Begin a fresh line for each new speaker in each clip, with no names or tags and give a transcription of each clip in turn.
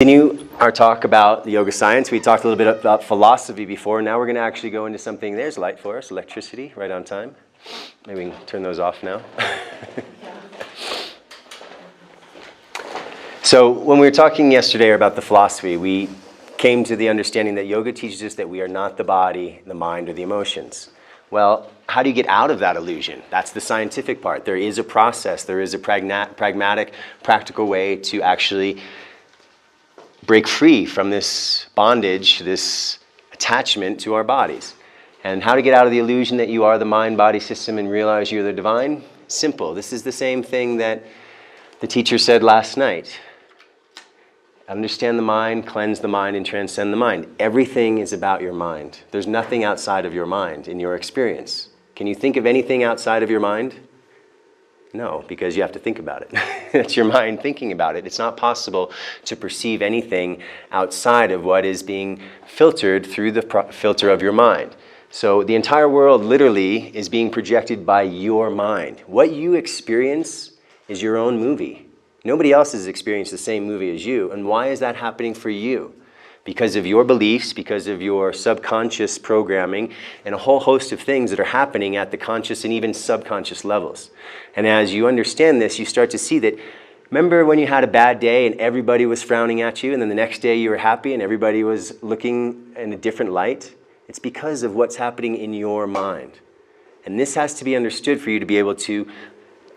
Continue our talk about the yoga science. We talked a little bit about philosophy before. Now we're going to actually go into something. There's light for us, electricity, right on time. Maybe we can turn those off now. So when we were talking yesterday about the philosophy, we came to the understanding that yoga teaches us that we are not the body, the mind, or the emotions. Well, how do you get out of that illusion? That's the scientific part. There is a process. There is a pragmatic, practical way to actually break free from this bondage, this attachment to our bodies. And how to get out of the illusion that you are the mind-body system and realize you're the divine? Simple. This is the same thing that the teacher said last night. Understand the mind, cleanse the mind, and transcend the mind. Everything is about your mind. There's nothing outside of your mind in your experience. Can you think of anything outside of your mind? No, because you have to think about it. It's your mind thinking about it. It's not possible to perceive anything outside of what is being filtered through the filter of your mind. So the entire world literally is being projected by your mind. What you experience is your own movie. Nobody else has experienced the same movie as you. And why is that happening for you? Because of your beliefs, because of your subconscious programming, and a whole host of things that are happening at the conscious and even subconscious levels. And as you understand this, you start to see that, remember when you had a bad day and everybody was frowning at you, and then the next day you were happy and everybody was looking in a different light? It's because of what's happening in your mind. And this has to be understood for you to be able to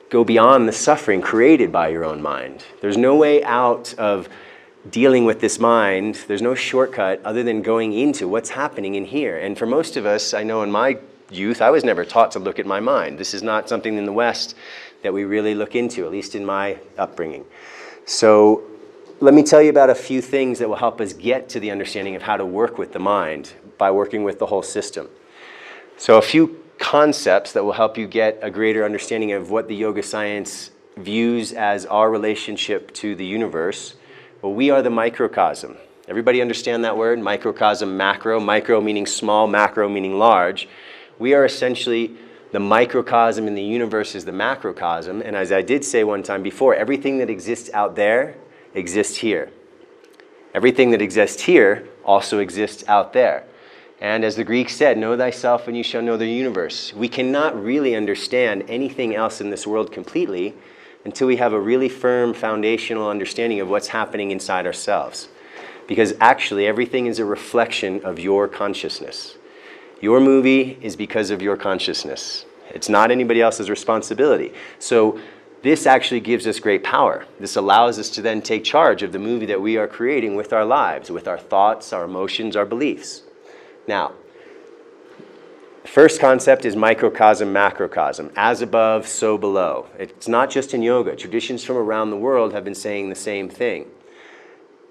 go beyond the suffering created by your own mind. There's no way out of dealing with this mind. There's no shortcut other than going into what's happening in here. And for most of us, I know in my youth, I was never taught to look at my mind. This is not something in the West that we really look into, at least in my upbringing. So let me tell you about a few things that will help us get to the understanding of how to work with the mind by working with the whole system. So a few concepts that will help you get a greater understanding of what the yoga science views as our relationship to the universe. Well, we are the microcosm. Everybody understand that word? Microcosm, macro. Micro meaning small, macro meaning large. We are essentially the microcosm and the universe is the macrocosm. And as I did say one time before, everything that exists out there exists here. Everything that exists here also exists out there. And as the Greeks said, know thyself and you shall know the universe. We cannot really understand anything else in this world completely until we have a really firm foundational understanding of what's happening inside ourselves. Because actually everything is a reflection of your consciousness. Your movie is because of your consciousness. It's not anybody else's responsibility. So this actually gives us great power. This allows us to then take charge of the movie that we are creating with our lives, with our thoughts, our emotions, our beliefs. Now, first concept is microcosm, macrocosm. As above, so below. It's not just in yoga. Traditions from around the world have been saying the same thing.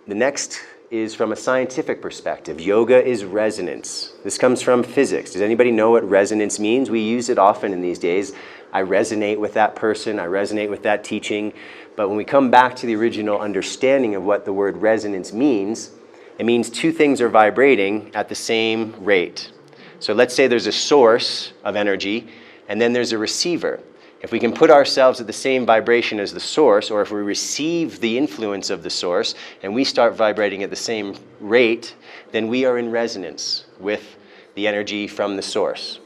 The next is from a scientific perspective. Yoga is resonance. This comes from physics. Does anybody know what resonance means? We use it often in these days. I resonate with that person. I resonate with that teaching. But when we come back to the original understanding of what the word resonance means, it means two things are vibrating at the same rate. So let's say there's a source of energy, and then there's a receiver. If we can put ourselves at the same vibration as the source, or if we receive the influence of the source, and we start vibrating at the same rate, then we are in resonance with the energy from the source.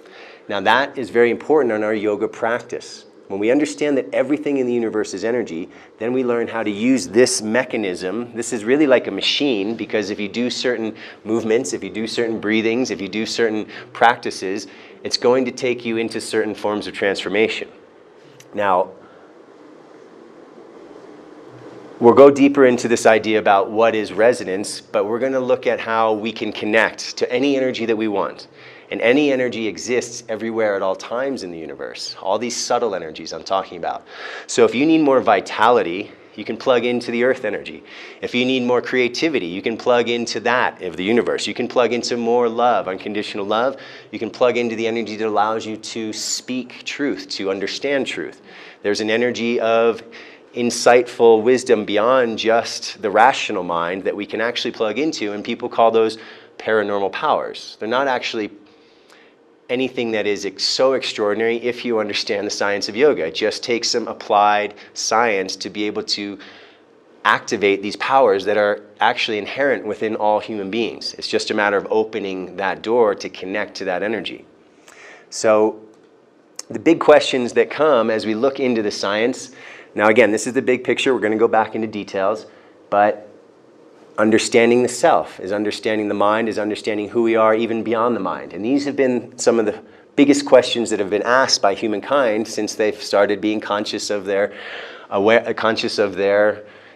Now that is very important in our yoga practice. When we understand that everything in the universe is energy, then we learn how to use this mechanism. This is really like a machine, because if you do certain movements, if you do certain breathings, if you do certain practices, it's going to take you into certain forms of transformation. Now, we'll go deeper into this idea about what is resonance, but we're going to look at how we can connect to any energy that we want. And any energy exists everywhere at all times in the universe. All these subtle energies I'm talking about. So if you need more vitality, you can plug into the earth energy. If you need more creativity, you can plug into that of the universe. You can plug into more love, unconditional love. You can plug into the energy that allows you to speak truth, to understand truth. There's an energy of insightful wisdom beyond just the rational mind that we can actually plug into, and people call those paranormal powers. They're not actually anything that is so extraordinary if you understand the science of yoga. It just takes some applied science to be able to activate these powers that are actually inherent within all human beings. It's just a matter of opening that door to connect to that energy. So the big questions that come as we look into the science, now again, this is the big picture, we're going to go back into details, but understanding the self is understanding the mind, is understanding who we are even beyond the mind. And these have been some of the biggest questions that have been asked by humankind since they've started being conscious of their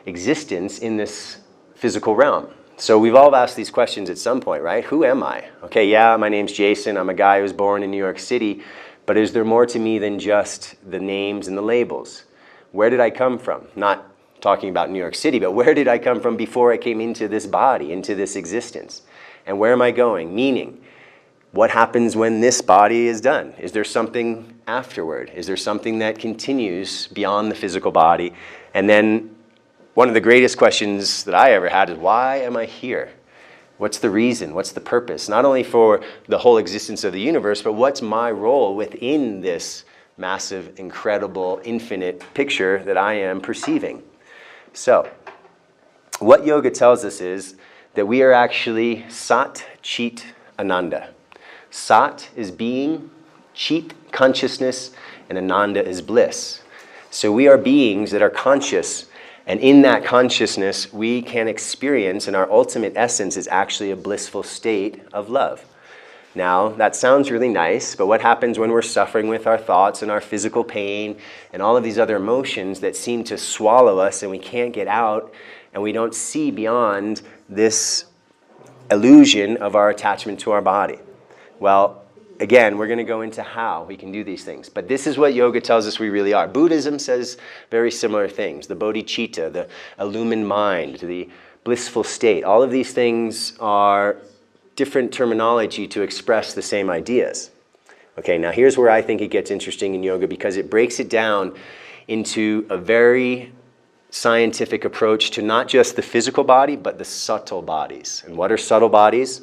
existence in this physical realm. So we've all asked these questions at some point, right? Who am I? Okay, yeah, my name's Jason. I'm a guy who was born in New York City, but is there more to me than just the names and the labels? Where did I come from? Not talking about New York City, but where did I come from before I came into this body, into this existence? And where am I going? Meaning, what happens when this body is done? Is there something afterward? Is there something that continues beyond the physical body? And then one of the greatest questions that I ever had is, why am I here? What's the reason? What's the purpose? Not only for the whole existence of the universe, but what's my role within this massive, incredible, infinite picture that I am perceiving? So, what yoga tells us is that we are actually Sat, Chit, Ananda. Sat is being, Chit, consciousness, and Ananda is bliss. So we are beings that are conscious, and in that consciousness we can experience, and our ultimate essence is actually a blissful state of love. Now, that sounds really nice, but what happens when we're suffering with our thoughts and our physical pain and all of these other emotions that seem to swallow us and we can't get out and we don't see beyond this illusion of our attachment to our body? Well, again, we're going to go into how we can do these things. But this is what yoga tells us we really are. Buddhism says very similar things. The bodhicitta, the illumined mind, the blissful state. All of these things are different terminology to express the same ideas. Okay, now here's where I think it gets interesting in yoga, because it breaks it down into a very scientific approach to not just the physical body, but the subtle bodies. And what are subtle bodies?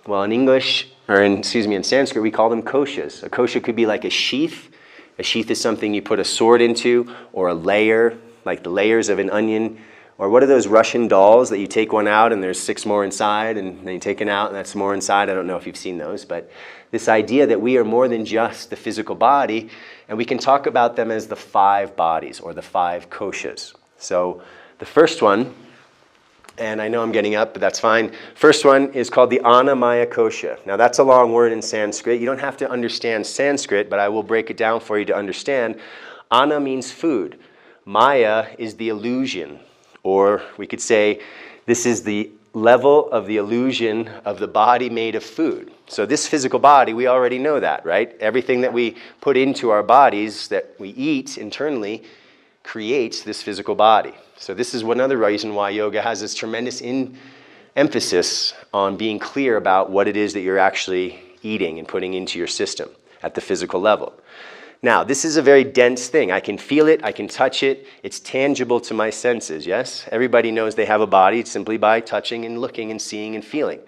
Well, in English, or in Sanskrit, we call them koshas. A kosha could be like a sheath. A sheath is something you put a sword into, or a layer, like the layers of an onion. Or what are those Russian dolls that you take one out and there's 6 more inside, and then you take it out and that's more inside? I don't know if you've seen those, but this idea that we are more than just the physical body, and we can talk about them as the 5 bodies or the 5 koshas. So the first one, and I know I'm getting up, but that's fine. First one is called the Annamaya kosha. Now that's a long word in Sanskrit. You don't have to understand Sanskrit, but I will break it down for you to understand. Anna means food. Maya is the illusion. Or we could say this is the level of the illusion of the body made of food. So this physical body, we already know that, right? Everything that we put into our bodies that we eat internally creates this physical body. So this is one other reason why yoga has this tremendous emphasis on being clear about what it is that you're actually eating and putting into your system at the physical level. Now, this is a very dense thing. I can feel it, I can touch it, it's tangible to my senses, yes? Everybody knows they have a body simply by touching and looking and seeing and feeling.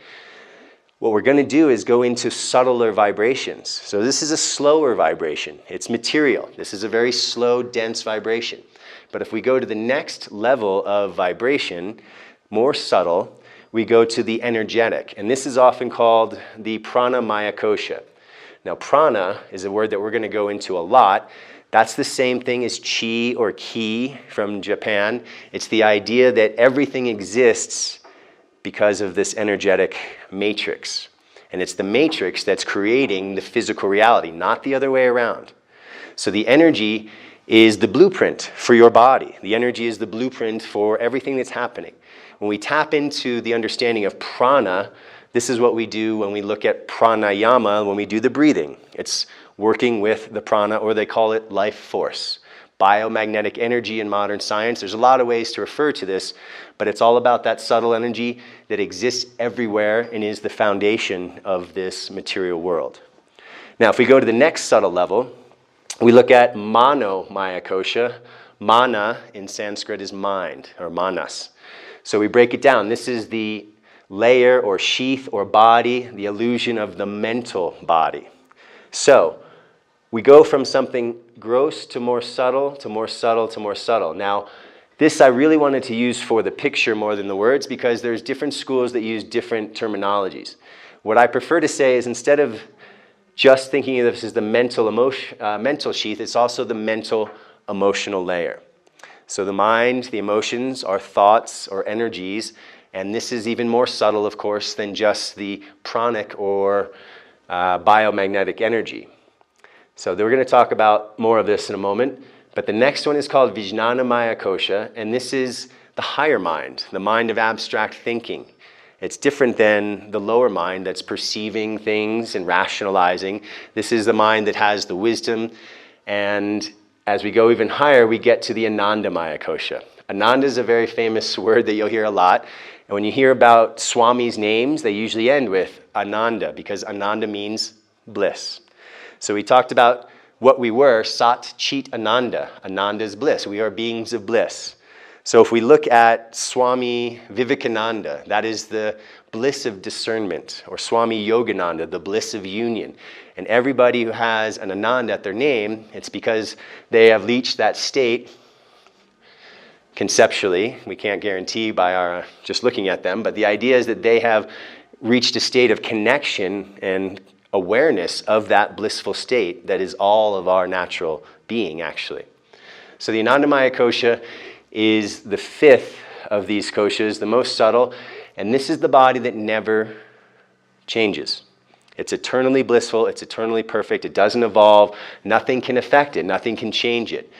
What we're going to do is go into subtler vibrations. So this is a slower vibration. It's material. This is a very slow, dense vibration. But if we go to the next level of vibration, more subtle, we go to the energetic. And this is often called the pranamaya kosha. Now, prana is a word that we're going to go into a lot. That's the same thing as chi or ki from Japan. It's the idea that everything exists because of this energetic matrix. And it's the matrix that's creating the physical reality, not the other way around. So the energy is the blueprint for your body. The energy is the blueprint for everything that's happening. When we tap into the understanding of prana, this is what we do when we look at pranayama, when we do the breathing. It's working with the prana, or they call it life force. Biomagnetic energy in modern science. There's a lot of ways to refer to this, but it's all about that subtle energy that exists everywhere and is the foundation of this material world. Now, if we go to the next subtle level, we look at Mano-maya kosha. Mana in Sanskrit is mind, or manas. So we break it down. This is the layer or sheath or body, the illusion of the mental body. So we go from something gross to more subtle, to more subtle, to more subtle. Now, This I really wanted to use for the picture more than the words because there's different schools that use different terminologies. What I prefer to say is instead of just thinking of this as the mental sheath, it's also the mental emotional layer. So the mind, the emotions, are thoughts or energies, and this is even more subtle, of course, than just the pranic or biomagnetic energy. So we're going to talk about more of this in a moment, but the next one is called Vijnanamaya Kosha, and this is the higher mind, the mind of abstract thinking. It's different than the lower mind that's perceiving things and rationalizing. This is the mind that has the wisdom, and as we go even higher, we get to the Anandamaya Kosha. Ananda is a very famous word that you'll hear a lot, and when you hear about Swami's names, they usually end with Ananda, because Ananda means bliss. So we talked about what we were, Sat Chit Ananda. Ananda is bliss. We are beings of bliss. So if we look at Swami Vivekananda, that is the bliss of discernment, or Swami Yogananda, the bliss of union. And everybody who has an Ananda at their name, it's because they have reached that state conceptually. We can't guarantee by our just looking at them, but the idea is that they have reached a state of connection and awareness of that blissful state that is all of our natural being, actually. So the Anandamaya Kosha is the fifth of these koshas, the most subtle, and this is the body that never changes. It's eternally blissful, it's eternally perfect, it doesn't evolve, nothing can affect it, nothing can change it.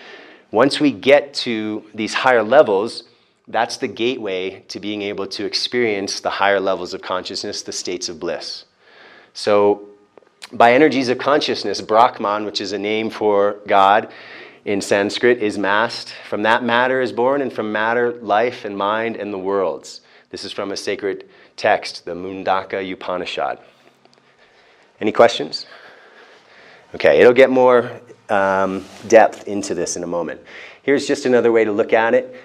Once we get to these higher levels, that's the gateway to being able to experience the higher levels of consciousness, the states of bliss. So by energies of consciousness, Brahman, which is a name for God in Sanskrit, is masked. From that matter is born, and from matter, life and mind and the worlds. This is from a sacred text, the Mundaka Upanishad. Any questions? Okay, it'll get more depth into this in a moment. Here's just another way to look at it.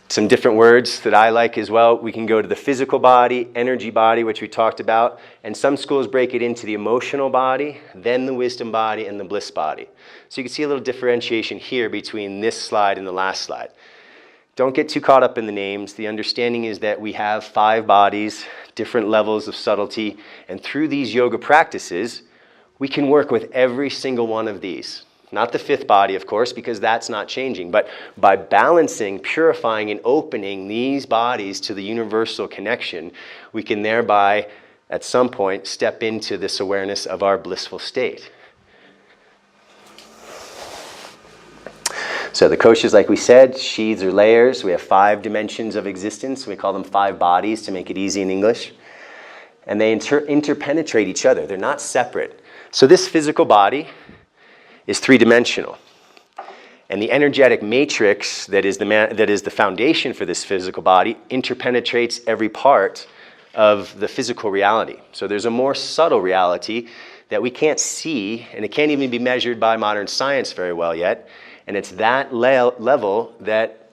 Some different words that I like as well. We can go to the physical body, energy body, which we talked about, and some schools break it into the emotional body, then the wisdom body, and the bliss body. So you can see a little differentiation here between this slide and the last slide. Don't get too caught up in the names. The understanding is that we have 5 bodies, different levels of subtlety, and through these yoga practices, we can work with every single one of these. Not the 5th body, of course, because that's not changing. But by balancing, purifying, and opening these bodies to the universal connection, we can thereby, at some point, step into this awareness of our blissful state. So the koshas, like we said, sheaths or layers. We have 5 dimensions of existence. We call them 5 bodies to make it easy in English. And they interpenetrate each other. They're not separate. So this physical body is 3-dimensional. And the energetic matrix that is the foundation for this physical body interpenetrates every part of the physical reality. So there's a more subtle reality that we can't see, and it can't even be measured by modern science very well yet. And it's that level that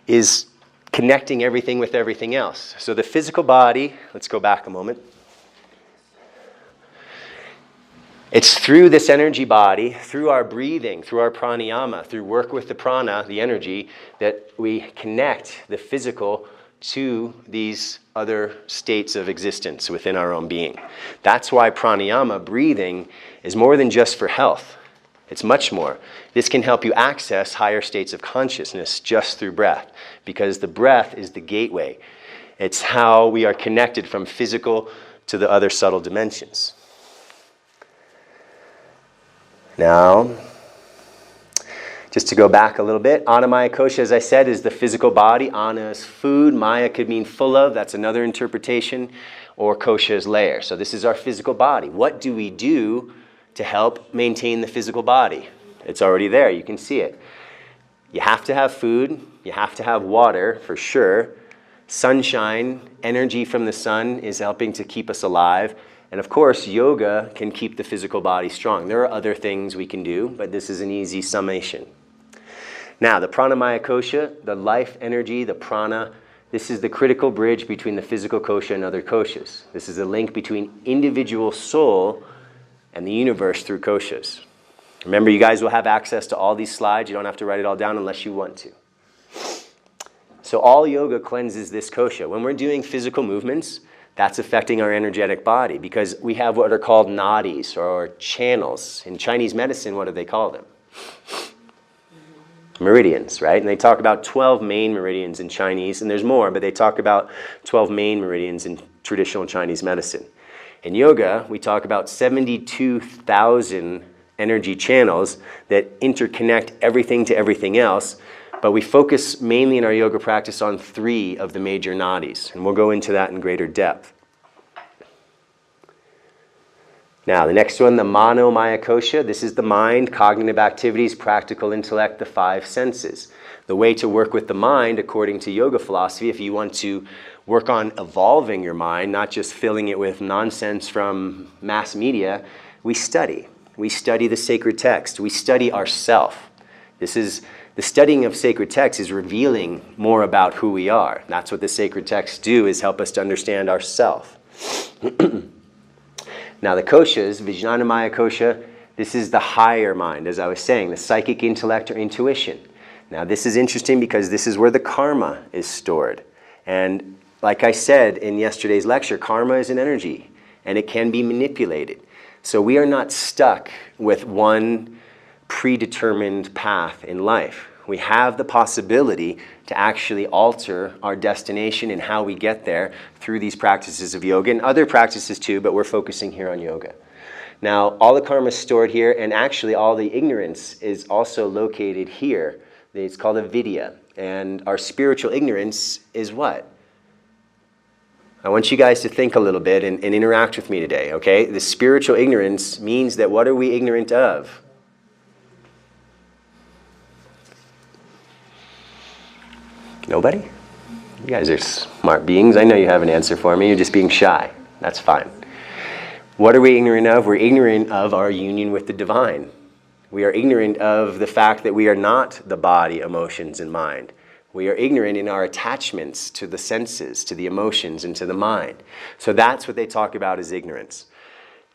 is connecting everything with everything else. So the physical body, let's go back a moment. It's through this energy body, through our breathing, through our pranayama, through work with the prana, the energy, that we connect the physical to these other states of existence within our own being. That's why pranayama, breathing, is more than just for health. It's much more. This can help you access higher states of consciousness just through breath, because the breath is the gateway. It's how we are connected from physical to the other subtle dimensions. Now, just to go back a little bit, Annamaya Kosha, as I said, is the physical body. Anna is food. Maya could mean full of. That's another interpretation. Or Kosha is layer. So this is our physical body. What do we do to help maintain the physical body? It's already there. You can see it. You have to have food. You have to have water, for sure. Sunshine, energy from the sun is helping to keep us alive. And of course, yoga can keep the physical body strong. There are other things we can do, but this is an easy summation. Now, the pranamaya kosha, the life energy, the prana, this is the critical bridge between the physical kosha and other koshas. This is a link between individual soul and the universe through koshas. Remember, you guys will have access to all these slides. You don't have to write it all down unless you want to. So all yoga cleanses this kosha. When we're doing physical movements, that's affecting our energetic body because we have what are called nadis or channels. In Chinese medicine, what do they call them? Meridians, right? And they talk about 12 main meridians in Chinese, and there's more, but they talk about 12 main meridians in traditional Chinese medicine. In yoga, we talk about 72,000 energy channels that interconnect everything to everything else, but we focus mainly in our yoga practice on 3 of the major nadis, and we'll go into that in greater depth. Now, the next one, the Mano-Maya Kosha. This is the mind, cognitive activities, practical intellect, the 5 senses. The way to work with the mind, according to yoga philosophy, if you want to work on evolving your mind, not just filling it with nonsense from mass media, we study. We study the sacred text. We study ourself. The studying of sacred text is revealing more about who we are. That's what the sacred texts do, is help us to understand ourself. Now the koshas, Vijnanamaya kosha, this is the higher mind, as I was saying, the psychic intellect or intuition. Now this is interesting because this is where the karma is stored. And like I said in yesterday's lecture, karma is an energy and it can be manipulated. So we are not stuck with one predetermined path in life. We have the possibility to actually alter our destination and how we get there through these practices of yoga and other practices too, but we're focusing here on yoga. Now, all the karma is stored here, and actually all the ignorance is also located here. It's called a vidya, and our spiritual ignorance is what? I want you guys to think a little bit and interact with me today, okay? The spiritual ignorance means that what are we ignorant of? Nobody? You guys are smart beings. I know you have an answer for me. You're just being shy. That's fine. What are we ignorant of? We're ignorant of our union with the divine. We are ignorant of the fact that we are not the body, emotions, and mind. We are ignorant in our attachments to the senses, to the emotions, and to the mind. So that's what they talk about as ignorance.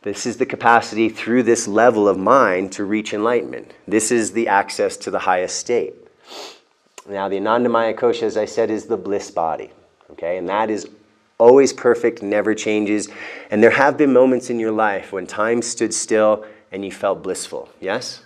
This is the capacity through this level of mind to reach enlightenment. This is the access to the highest state. Now, the Anandamaya Kosha, as I said, is the bliss body, okay? And that is always perfect, never changes. And there have been moments in your life when time stood still and you felt blissful, yes?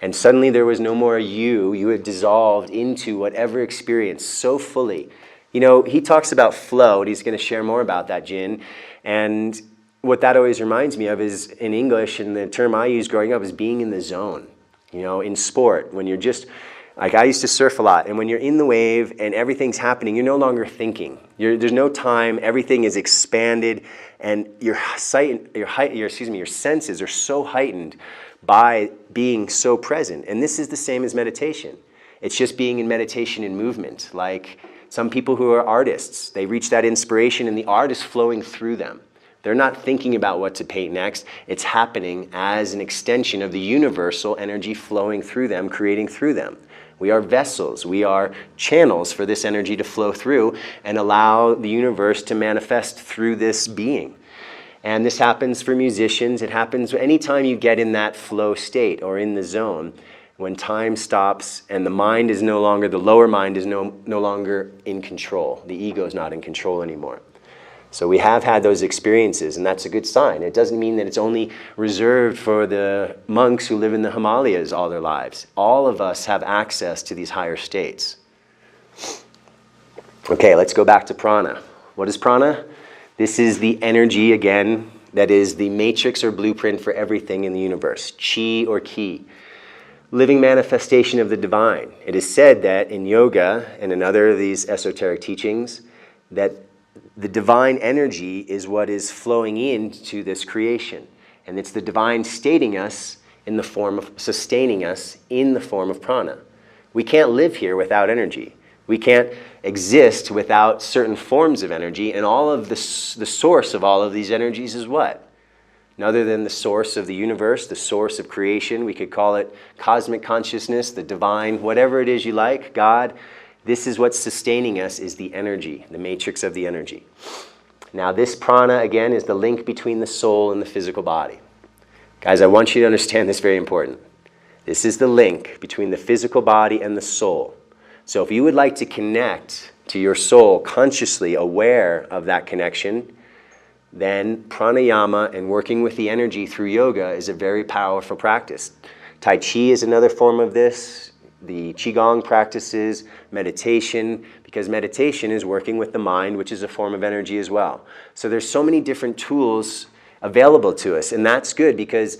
And suddenly there was no more you. You had dissolved into whatever experience so fully. You know, he talks about flow, and he's going to share more about that, Jin. And what that always reminds me of is, in English, and the term I used growing up is being in the zone. You know, in sport, when you're just... Like I used to surf a lot, and when you're in the wave and everything's happening, you're no longer thinking. There's no time. Everything is expanded, and your senses are so heightened by being so present. And this is the same as meditation. It's just being in meditation in movement. Like some people who are artists, they reach that inspiration, and the art is flowing through them. They're not thinking about what to paint next. It's happening as an extension of the universal energy flowing through them, creating through them. We are vessels. We are channels for this energy to flow through and allow the universe to manifest through this being. And this happens for musicians. It happens anytime you get in that flow state or in the zone, when time stops and the mind is no longer, the lower mind is no longer in control. The ego is not in control anymore. So we have had those experiences, and that's a good sign. It doesn't mean that it's only reserved for the monks who live in the Himalayas all their lives. All of us have access to these higher states. Okay, let's go back to prana. What is prana? This is the energy, again, that is the matrix or blueprint for everything in the universe. Chi or ki. Living manifestation of the divine. It is said that in yoga and in other of these esoteric teachings that the divine energy is what is flowing into this creation. And it's the divine sustaining us in the form of prana. We can't live here without energy. We can't exist without certain forms of energy. And all of the source of all of these energies is what? None other than the source of the universe, the source of creation. We could call it cosmic consciousness, the divine, whatever it is you like, God. This is what's sustaining us, is the energy, the matrix of the energy. Now this prana, again, is the link between the soul and the physical body. Guys, I want you to understand this, very important. This is the link between the physical body and the soul. So if you would like to connect to your soul consciously aware of that connection, then pranayama and working with the energy through yoga is a very powerful practice. Tai Chi is another form of this. The Qigong practices, meditation, because meditation is working with the mind, which is a form of energy as well. So there's so many different tools available to us, and that's good because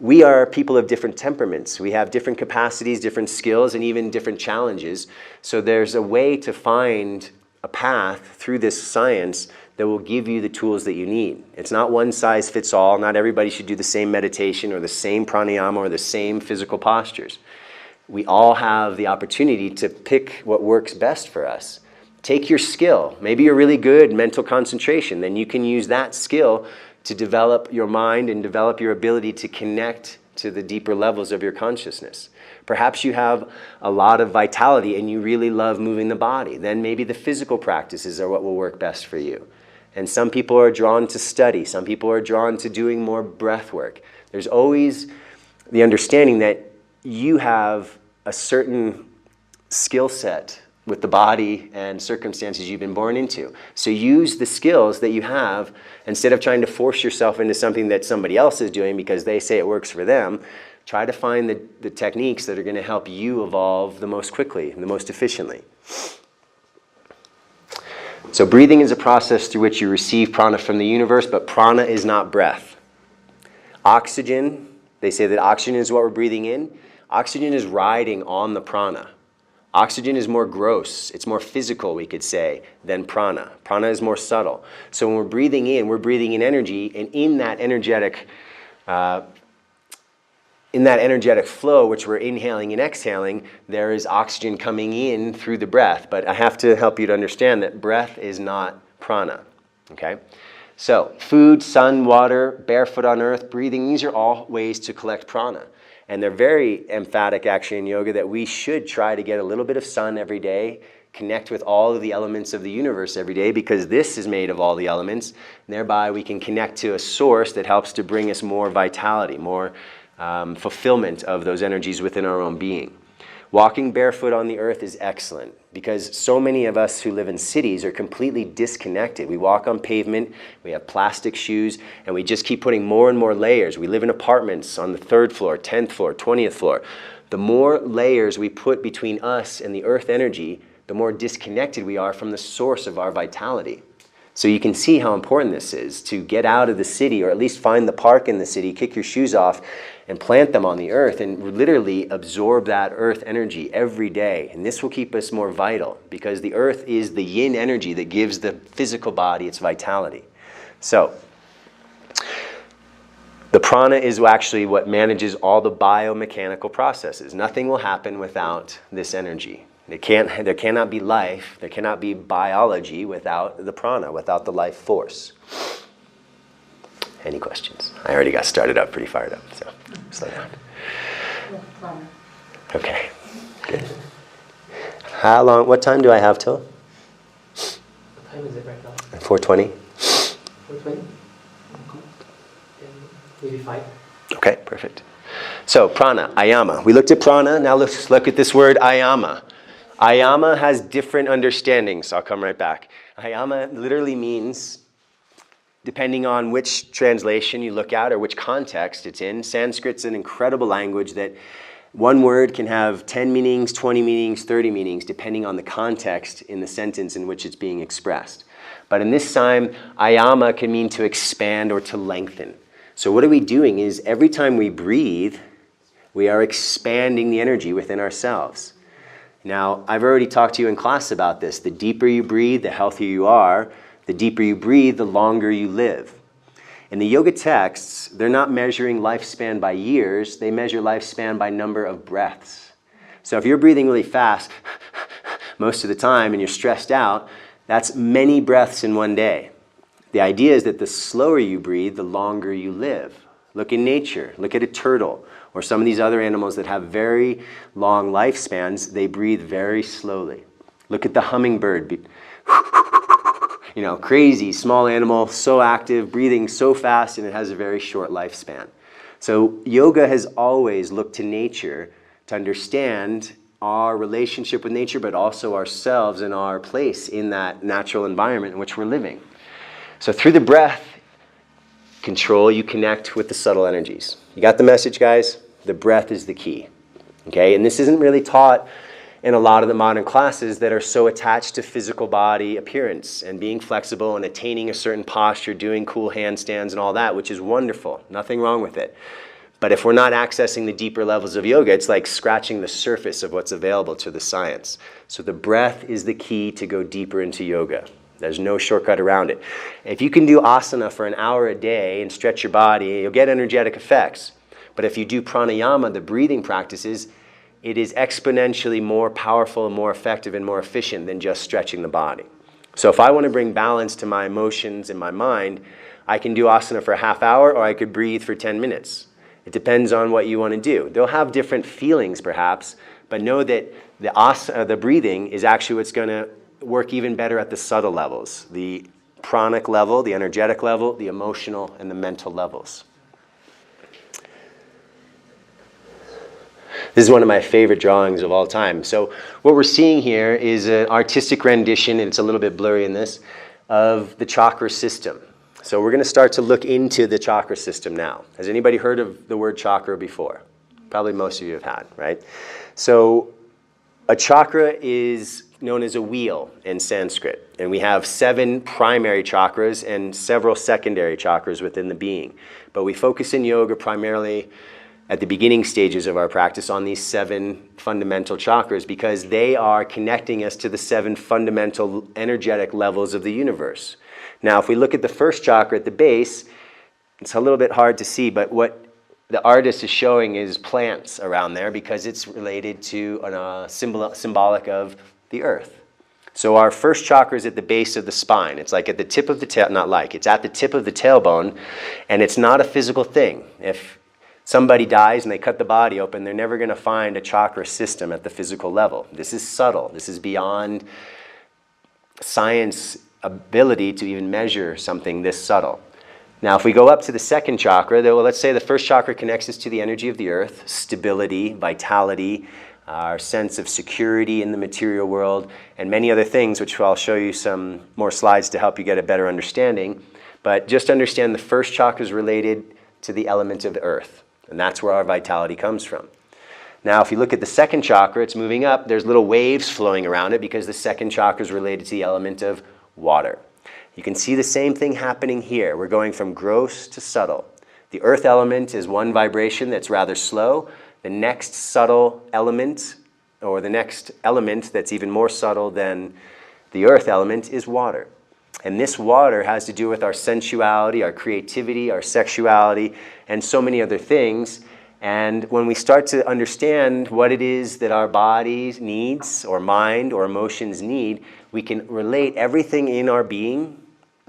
we are people of different temperaments. We have different capacities, different skills, and even different challenges. So there's a way to find a path through this science that will give you the tools that you need. It's not one size fits all. Not everybody should do the same meditation or the same pranayama or the same physical postures. We all have the opportunity to pick what works best for us. Take your skill. Maybe you're really good mental concentration. Then you can use that skill to develop your mind and develop your ability to connect to the deeper levels of your consciousness. Perhaps you have a lot of vitality and you really love moving the body. Then maybe the physical practices are what will work best for you. And some people are drawn to study. Some people are drawn to doing more breath work. There's always the understanding that you have a certain skill set with the body and circumstances you've been born into. So use the skills that you have instead of trying to force yourself into something that somebody else is doing because they say it works for them. Try to find the techniques that are going to help you evolve the most quickly and the most efficiently. So breathing is a process through which you receive prana from the universe, but prana is not breath. Oxygen, they say that oxygen is what we're breathing in. Oxygen is riding on the prana. Oxygen is more gross, it's more physical, we could say, than prana. Prana is more subtle. So when we're breathing in energy, and in that energetic flow, which we're inhaling and exhaling, there is oxygen coming in through the breath. But I have to help you to understand that breath is not prana, okay? So food, sun, water, barefoot on earth, breathing, these are all ways to collect prana. And they're very emphatic actually in yoga that we should try to get a little bit of sun every day, connect with all of the elements of the universe every day because this is made of all the elements. And thereby we can connect to a source that helps to bring us more vitality, more fulfillment of those energies within our own being. Walking barefoot on the earth is excellent because so many of us who live in cities are completely disconnected. We walk on pavement, we have plastic shoes, and we just keep putting more and more layers. We live in apartments on the 3rd floor, 10th floor, 20th floor. The more layers we put between us and the earth energy, the more disconnected we are from the source of our vitality. So you can see how important this is to get out of the city, or at least find the park in the city, kick your shoes off and plant them on the earth and literally absorb that earth energy every day. And this will keep us more vital because the earth is the yin energy that gives the physical body its vitality. So the prana is actually what manages all the biomechanical processes. Nothing will happen without this energy. There cannot be life, there cannot be biology without the prana, without the life force. Any questions? I already got started up, pretty fired up, so slow down. Okay, good. How long, what time do I have till?
What time is it right now?
4:20.
4:20? Maybe 5.
Okay, perfect. So prana, ayama. We looked at prana, now let's look at this word ayama. Ayama has different understandings. I'll come right back. Ayama literally means, depending on which translation you look at or which context it's in, Sanskrit's an incredible language that one word can have 10 meanings, 20 meanings, 30 meanings, depending on the context in the sentence in which it's being expressed. But in this time, ayama can mean to expand or to lengthen. So what are we doing is every time we breathe, we are expanding the energy within ourselves. Now, I've already talked to you in class about this. The deeper you breathe, the healthier you are. The deeper you breathe, the longer you live. In the yoga texts, they're not measuring lifespan by years. They measure lifespan by number of breaths. So if you're breathing really fast most of the time and you're stressed out, that's many breaths in one day. The idea is that the slower you breathe, the longer you live. Look in nature. Look at a turtle or some of these other animals that have very long lifespans. They breathe very slowly. Look at the hummingbird. You know, crazy, small animal, so active, breathing so fast, and it has a very short lifespan. So yoga has always looked to nature to understand our relationship with nature, but also ourselves and our place in that natural environment in which we're living. So through the breath control, you connect with the subtle energies. You got the message, guys? The breath is the key. Okay, and this isn't really taught in a lot of the modern classes that are so attached to physical body appearance and being flexible and attaining a certain posture, doing cool handstands and all that, which is wonderful. Nothing wrong with it. But if we're not accessing the deeper levels of yoga, it's like scratching the surface of what's available to the science. So the breath is the key to go deeper into yoga. There's no shortcut around it. If you can do asana for an hour a day and stretch your body, you'll get energetic effects. But if you do pranayama, the breathing practices, it is exponentially more powerful, more effective, and more efficient than just stretching the body. So if I want to bring balance to my emotions and my mind, I can do asana for a half hour, or I could breathe for 10 minutes. It depends on what you want to do. They'll have different feelings, perhaps, but know that the breathing is actually what's going to work even better at the subtle levels, the pranic level, the energetic level, the emotional, and the mental levels. This is one of my favorite drawings of all time. So what we're seeing here is an artistic rendition, and it's a little bit blurry in this, of the chakra system. So we're going to start to look into the chakra system now. Has anybody heard of the word chakra before? Probably most of you have had, right? So a chakra is known as a wheel in Sanskrit. And we have 7 primary chakras and several secondary chakras within the being. But we focus in yoga primarily at the beginning stages of our practice on these 7 fundamental chakras because they are connecting us to the 7 fundamental energetic levels of the universe. Now, if we look at the first chakra at the base, it's a little bit hard to see, but what the artist is showing is plants around there because it's related to symbolic of the earth. So our first chakra is at the base of the spine. It's like at the tip of the tail, it's at the tip of the tailbone, and it's not a physical thing. If somebody dies and they cut the body open, they're never going to find a chakra system at the physical level. This is subtle. This is beyond science ability to even measure something this subtle. Now, if we go up to the second chakra, let's say the first chakra connects us to the energy of the earth, stability, vitality, our sense of security in the material world, and many other things, which I'll show you some more slides to help you get a better understanding. But just understand the first chakra is related to the element of the earth, and that's where our vitality comes from. Now, if you look at the second chakra, it's moving up. There's little waves flowing around it because the second chakra is related to the element of water. You can see the same thing happening here. We're going from gross to subtle. The earth element is one vibration that's rather slow. The next subtle element, or the next element that's even more subtle than the earth element, is water. And this water has to do with our sensuality, our creativity, our sexuality, and so many other things. And when we start to understand what it is that our body needs, or mind, or emotions need, we can relate everything in our being,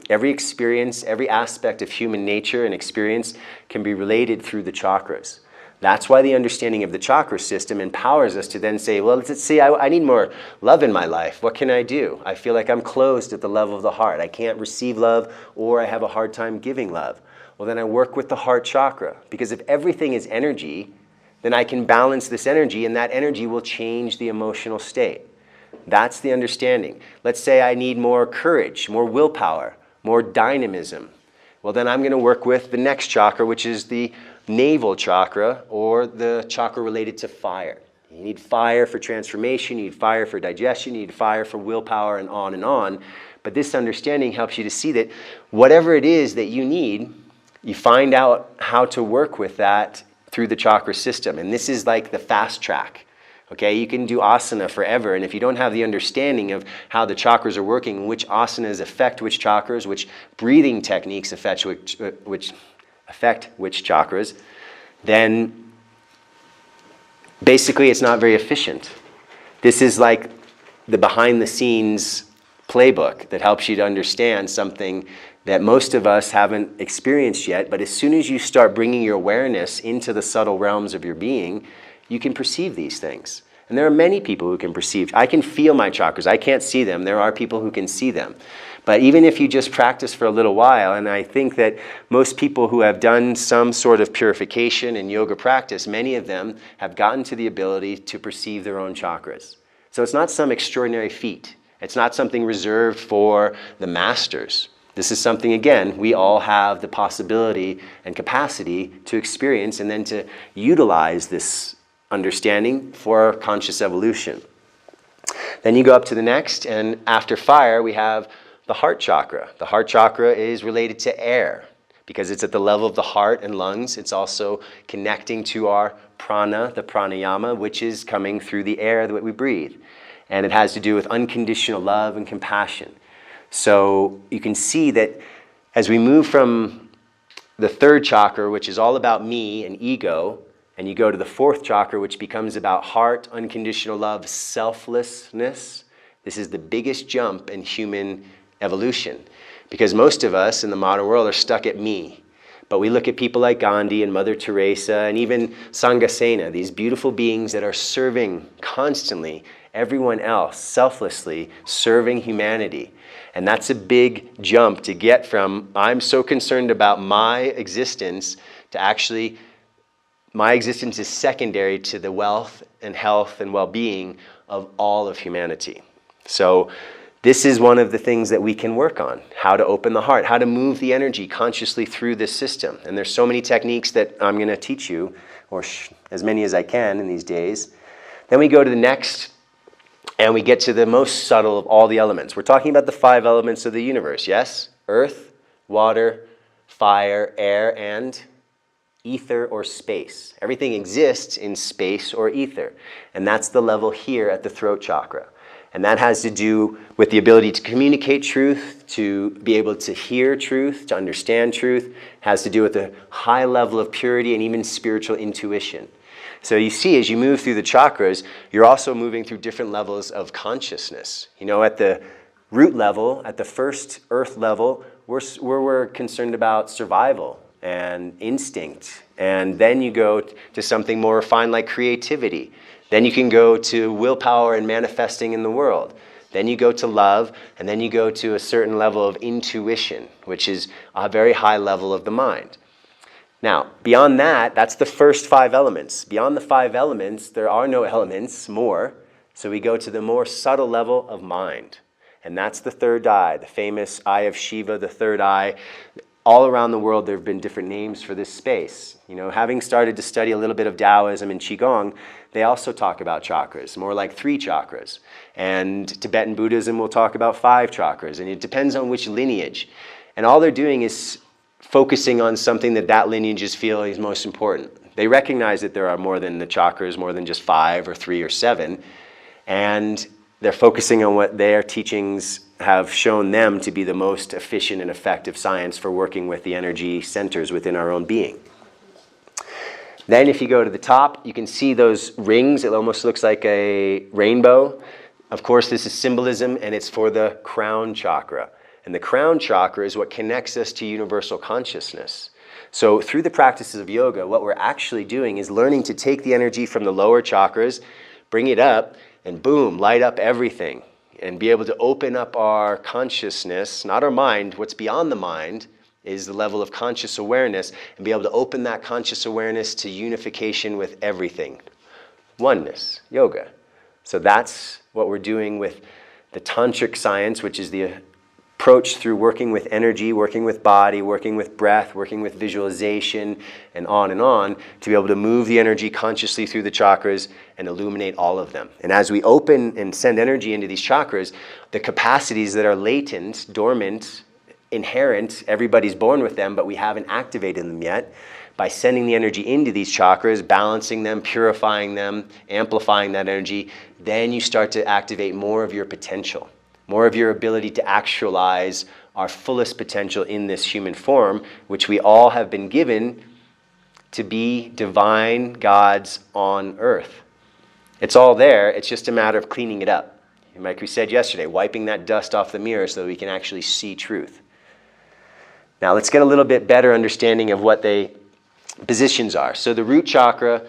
every experience, every aspect of human nature and experience can be related through the chakras. That's why the understanding of the chakra system empowers us to then say, well, let's see, I need more love in my life. What can I do? I feel like I'm closed at the level of the heart. I can't receive love, or I have a hard time giving love. Well, then I work with the heart chakra, because if everything is energy, then I can balance this energy, and that energy will change the emotional state. That's the understanding. Let's say I need more courage, more willpower, more dynamism. Well, then I'm going to work with the next chakra, which is the navel chakra, or the chakra related to fire. You need fire for transformation, you need fire for digestion, you need fire for willpower, and on and on. But this understanding helps you to see that whatever it is that you need, you find out how to work with that through the chakra system. And this is like the fast track. Okay, you can do asana forever, and if you don't have the understanding of how the chakras are working, which asanas affect which chakras, which breathing techniques affect which chakras, then basically it's not very efficient. This is like the behind-the-scenes playbook that helps you to understand something that most of us haven't experienced yet, but as soon as you start bringing your awareness into the subtle realms of your being, you can perceive these things. And there are many people who can perceive. I can feel my chakras. I can't see them. There are people who can see them. But even if you just practice for a little while, and I think that most people who have done some sort of purification in yoga practice, many of them have gotten to the ability to perceive their own chakras. So it's not some extraordinary feat. It's not something reserved for the masters. This is something, again, we all have the possibility and capacity to experience and then to utilize this understanding for conscious evolution. Then you go up to the next, and after fire, we have the heart chakra. The heart chakra is related to air because it's at the level of the heart and lungs. It's also connecting to our prana, the pranayama, which is coming through the air that we breathe. And it has to do with unconditional love and compassion. So you can see that as we move from the third chakra, which is all about me and ego, and you go to the fourth chakra, which becomes about heart, unconditional love, selflessness. This is the biggest jump in human evolution, because most of us in the modern world are stuck at me. But we look at people like Gandhi and Mother Teresa and even Sangasena, these beautiful beings that are serving constantly everyone else, selflessly serving humanity. And that's a big jump to get from I'm so concerned about my existence to actually my existence is secondary to the wealth and health and well-being of all of humanity. So this is one of the things that we can work on, how to open the heart, how to move the energy consciously through this system. And there's so many techniques that I'm going to teach you, or as many as I can in these days. Then we go to the next, and we get to the most subtle of all the elements. We're talking about the 5 elements of the universe, yes? Earth, water, fire, air, and ether or space. Everything exists in space or ether. And that's the level here at the throat chakra. And that has to do with the ability to communicate truth, to be able to hear truth, to understand truth. It has to do with a high level of purity and even spiritual intuition. So you see, as you move through the chakras, you're also moving through different levels of consciousness. You know, at the root level, at the first earth level, we're concerned about survival and instinct. And then you go to something more refined like creativity. Then you can go to willpower and manifesting in the world. Then you go to love, and then you go to a certain level of intuition, which is a very high level of the mind. Now, beyond that, that's the first 5 elements. Beyond the 5 elements, there are no elements more. So we go to the more subtle level of mind. And that's the third eye, the famous eye of Shiva, the third eye. All around the world, there have been different names for this space. You know, having started to study a little bit of Taoism and Qigong, they also talk about chakras, more like 3 chakras. And Tibetan Buddhism will talk about 5 chakras. And it depends on which lineage. And all they're doing is focusing on something that lineages feel is most important. They recognize that there are more than the chakras, more than just 5 or 3 or 7. And they're focusing on what their teachings have shown them to be the most efficient and effective science for working with the energy centers within our own being. Then if you go to the top, you can see those rings. It almost looks like a rainbow. Of course, this is symbolism, and it's for the crown chakra. And the crown chakra is what connects us to universal consciousness. So through the practices of yoga, what we're actually doing is learning to take the energy from the lower chakras, bring it up, and boom, light up everything. And be able to open up our consciousness, not our mind. What's beyond the mind is the level of conscious awareness, and be able to open that conscious awareness to unification with everything. Oneness, yoga. So that's what we're doing with the tantric science, which is the approach through working with energy, working with body, working with breath, working with visualization, and on, to be able to move the energy consciously through the chakras and illuminate all of them. And as we open and send energy into these chakras, the capacities that are latent, dormant, inherent, everybody's born with them, but we haven't activated them yet, by sending the energy into these chakras, balancing them, purifying them, amplifying that energy, then you start to activate more of your potential. More of your ability to actualize our fullest potential in this human form, which we all have been given to be divine gods on earth. It's all there. It's just a matter of cleaning it up. Like we said yesterday, wiping that dust off the mirror so that we can actually see truth. Now let's get a little bit better understanding of what the positions are. So the root chakra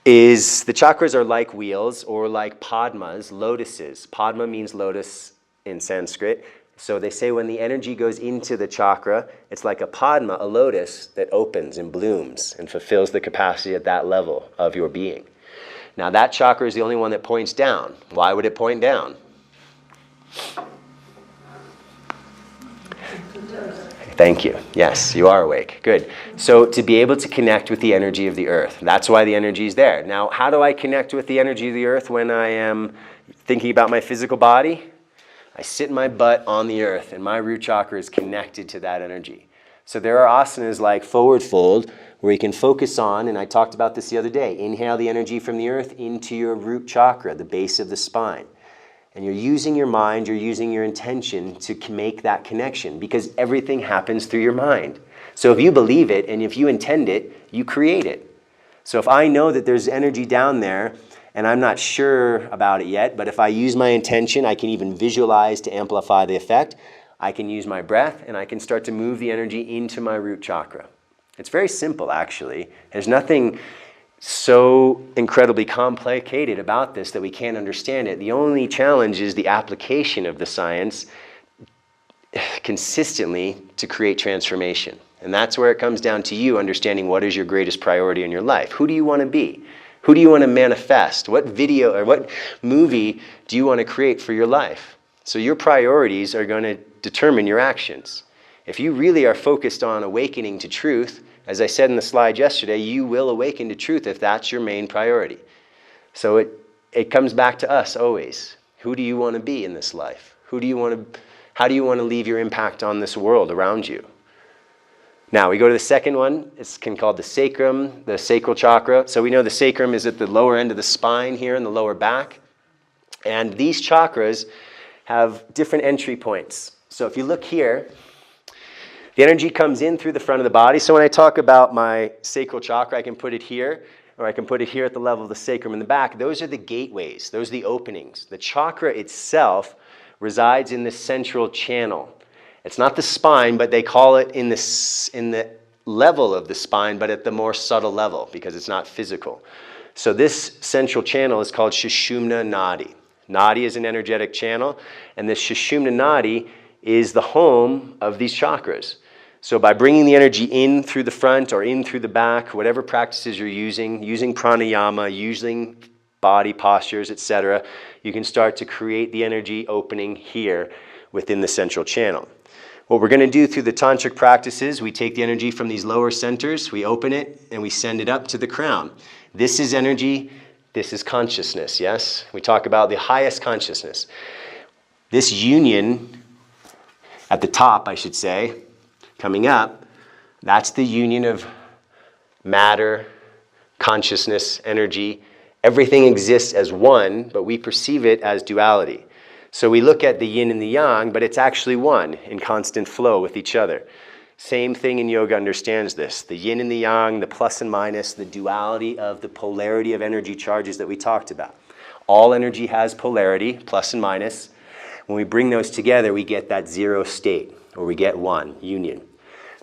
is the chakras are like wheels or like padmas, lotuses. Padma means lotus in Sanskrit. So they say when the energy goes into the chakra, it's like a padma, a lotus that opens and blooms and fulfills the capacity at that level of your being. Now that chakra is the only one that points down. Why would it point down? Thank you. Yes, you are awake. Good. So to be able to connect with the energy of the earth, that's why the energy is there. Now, how do I connect with the energy of the earth when I am thinking about my physical body? I sit my butt on the earth, and my root chakra is connected to that energy. So there are asanas like forward fold, where you can focus on, and I talked about this the other day, inhale the energy from the earth into your root chakra, the base of the spine. And you're using your mind, you're using your intention to make that connection, because everything happens through your mind. So if you believe it and if you intend it, you create it. So if I know that there's energy down there and I'm not sure about it yet, but if I use my intention, I can even visualize to amplify the effect. I can use my breath and I can start to move the energy into my root chakra. It's very simple, actually. There's nothing so incredibly complicated about this that we can't understand it. The only challenge is the application of the science consistently to create transformation. And that's where it comes down to you understanding what is your greatest priority in your life. Who do you want to be? Who do you want to manifest? What video or what movie do you want to create for your life? So your priorities are going to determine your actions. If you really are focused on awakening to truth, as I said in the slide yesterday, you will awaken to truth if that's your main priority. So it comes back to us always. Who do you want to be in this life? How do you want to leave your impact on this world around you? Now we go to the second one. It's called the sacrum, the sacral chakra. So we know the sacrum is at the lower end of the spine here in the lower back. And these chakras have different entry points. So if you look here, the energy comes in through the front of the body. So when I talk about my sacral chakra, I can put it here, or I can put it here at the level of the sacrum in the back. Those are the gateways. Those are the openings. The chakra itself resides in the central channel. It's not the spine, but they call it in the level of the spine, but at the more subtle level because it's not physical. So this central channel is called Sushumna Nadi. Nadi is an energetic channel, and this Sushumna Nadi is the home of these chakras. So by bringing the energy in through the front or in through the back, whatever practices you're using pranayama, using body postures, etc., you can start to create the energy opening here within the central channel. What we're going to do through the tantric practices, we take the energy from these lower centers, we open it, and we send it up to the crown. This is energy, this is consciousness, yes? We talk about the highest consciousness. This union at the top, I should say, coming up, that's the union of matter, consciousness, energy. Everything exists as one, but we perceive it as duality. So we look at the yin and the yang, but it's actually one in constant flow with each other. Same thing in yoga understands this. The yin and the yang, the plus and minus, the duality of the polarity of energy charges that we talked about. All energy has polarity, plus and minus. When we bring those together, we get that zero state, or we get one, union.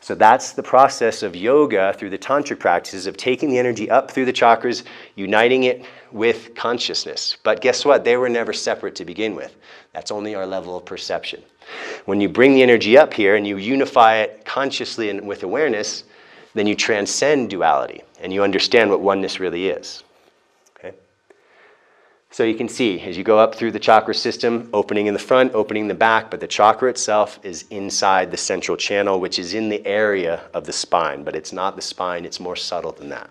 So that's the process of yoga through the tantric practices of taking the energy up through the chakras, uniting it with consciousness. But guess what? They were never separate to begin with. That's only our level of perception. When you bring the energy up here and you unify it consciously and with awareness, then you transcend duality and you understand what oneness really is. So you can see, as you go up through the chakra system, opening in the front, opening in the back, but the chakra itself is inside the central channel, which is in the area of the spine, but it's not the spine, it's more subtle than that.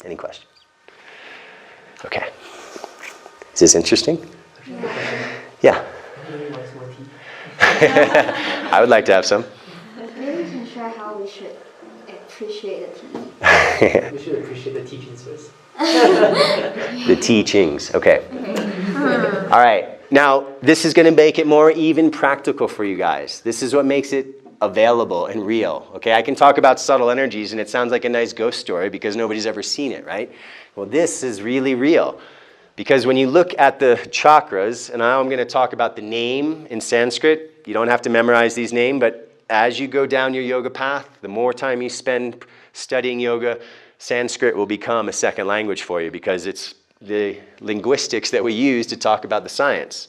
Any questions? Okay. Is this interesting? Yeah. I would like to have some.
Maybe you can share how we should appreciate the teaching.
We should appreciate the teachings first.
The teachings, okay. All right, now this is going to make it more even practical for you guys. This is what makes it available and real, okay? I can talk about subtle energies and it sounds like a nice ghost story because nobody's ever seen it, right? Well, this is really real because when you look at the chakras, and now I'm going to talk about the name in Sanskrit. You don't have to memorize these names, but as you go down your yoga path, the more time you spend studying yoga, Sanskrit will become a second language for you because it's the linguistics that we use to talk about the science.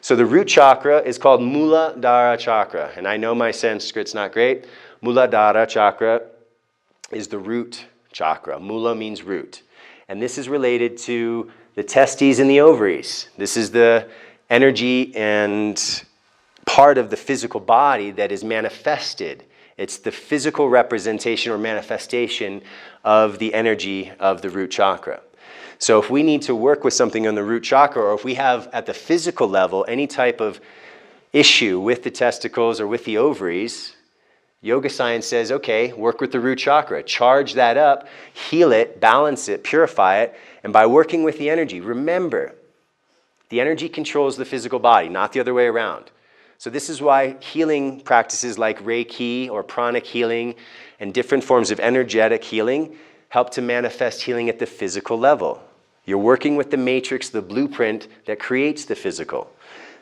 So the root chakra is called Muladhara chakra. And I know my Sanskrit's not great. Muladhara chakra is the root chakra. Mula means root. And this is related to the testes and the ovaries. This is the energy and part of the physical body that is manifested. It's the physical representation or manifestation of the energy of the root chakra. So if we need to work with something on the root chakra, or if we have at the physical level any type of issue with the testicles or with the ovaries, yoga science says, okay, work with the root chakra, charge that up, heal it, balance it, purify it, and by working with the energy, remember, the energy controls the physical body, not the other way around. So this is why healing practices like Reiki or pranic healing and different forms of energetic healing help to manifest healing at the physical level. You're working with the matrix, the blueprint that creates the physical.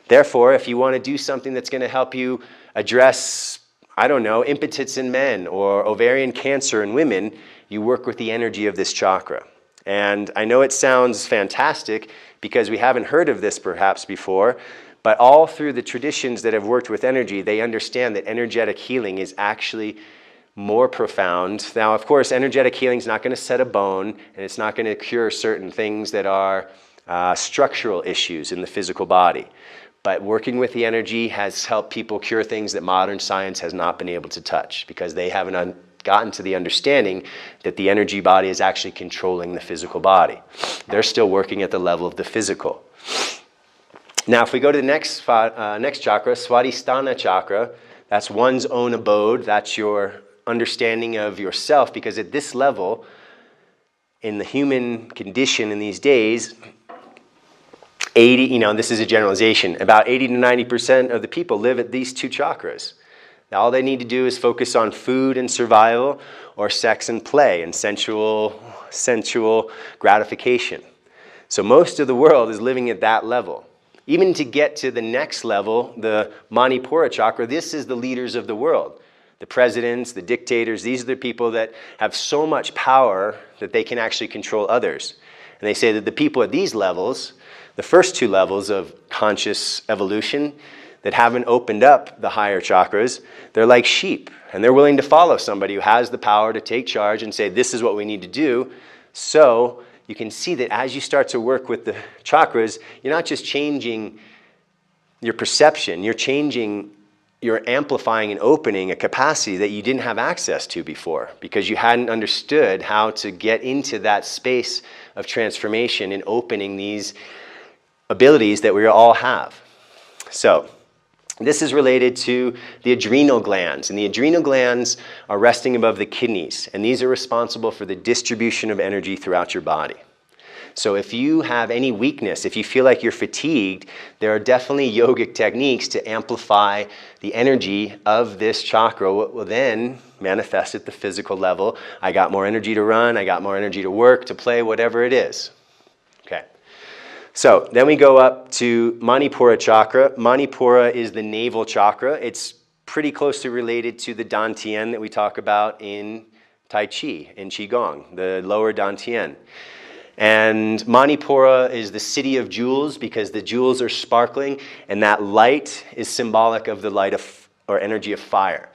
Therefore, if you want to do something that's going to help you address, I don't know, impotence in men or ovarian cancer in women, you work with the energy of this chakra. And I know it sounds fantastic because we haven't heard of this perhaps before, but all through the traditions that have worked with energy, they understand that energetic healing is actually more profound. Now, of course, energetic healing is not going to set a bone, and it's not going to cure certain things that are structural issues in the physical body. But working with the energy has helped people cure things that modern science has not been able to touch because they haven't gotten to the understanding that the energy body is actually controlling the physical body. They're still working at the level of the physical. Now, if we go to the next chakra, Swadhisthana chakra, that's one's own abode. That's your understanding of yourself, because at this level, in the human condition in these days, 80, this is a generalization, about 80 to 90% of the people live at these two chakras. Now, all they need to do is focus on food and survival, or sex and play, and sensual gratification. So most of the world is living at that level. Even to get to the next level, the Manipura chakra, this is the leaders of the world. The presidents, the dictators, these are the people that have so much power that they can actually control others. And they say that the people at these levels, the first two levels of conscious evolution that haven't opened up the higher chakras, they're like sheep. And they're willing to follow somebody who has the power to take charge and say, this is what we need to do. So you can see that as you start to work with the chakras, you're not just changing your perception, you're amplifying and opening a capacity that you didn't have access to before because you hadn't understood how to get into that space of transformation and opening these abilities that we all have. So this is related to the adrenal glands, and the adrenal glands are resting above the kidneys, and these are responsible for the distribution of energy throughout your body. So if you have any weakness, if you feel like you're fatigued, there are definitely yogic techniques to amplify the energy of this chakra, what will then manifest at the physical level. I got more energy to run, I got more energy to work, to play, whatever it is. Okay. So then we go up to Manipura chakra. Manipura is the navel chakra. It's pretty closely related to the Dantian that we talk about in Tai Chi, in Qigong, the lower Dantian. And Manipura is the city of jewels because the jewels are sparkling, and that light is symbolic of the light of, or energy of fire.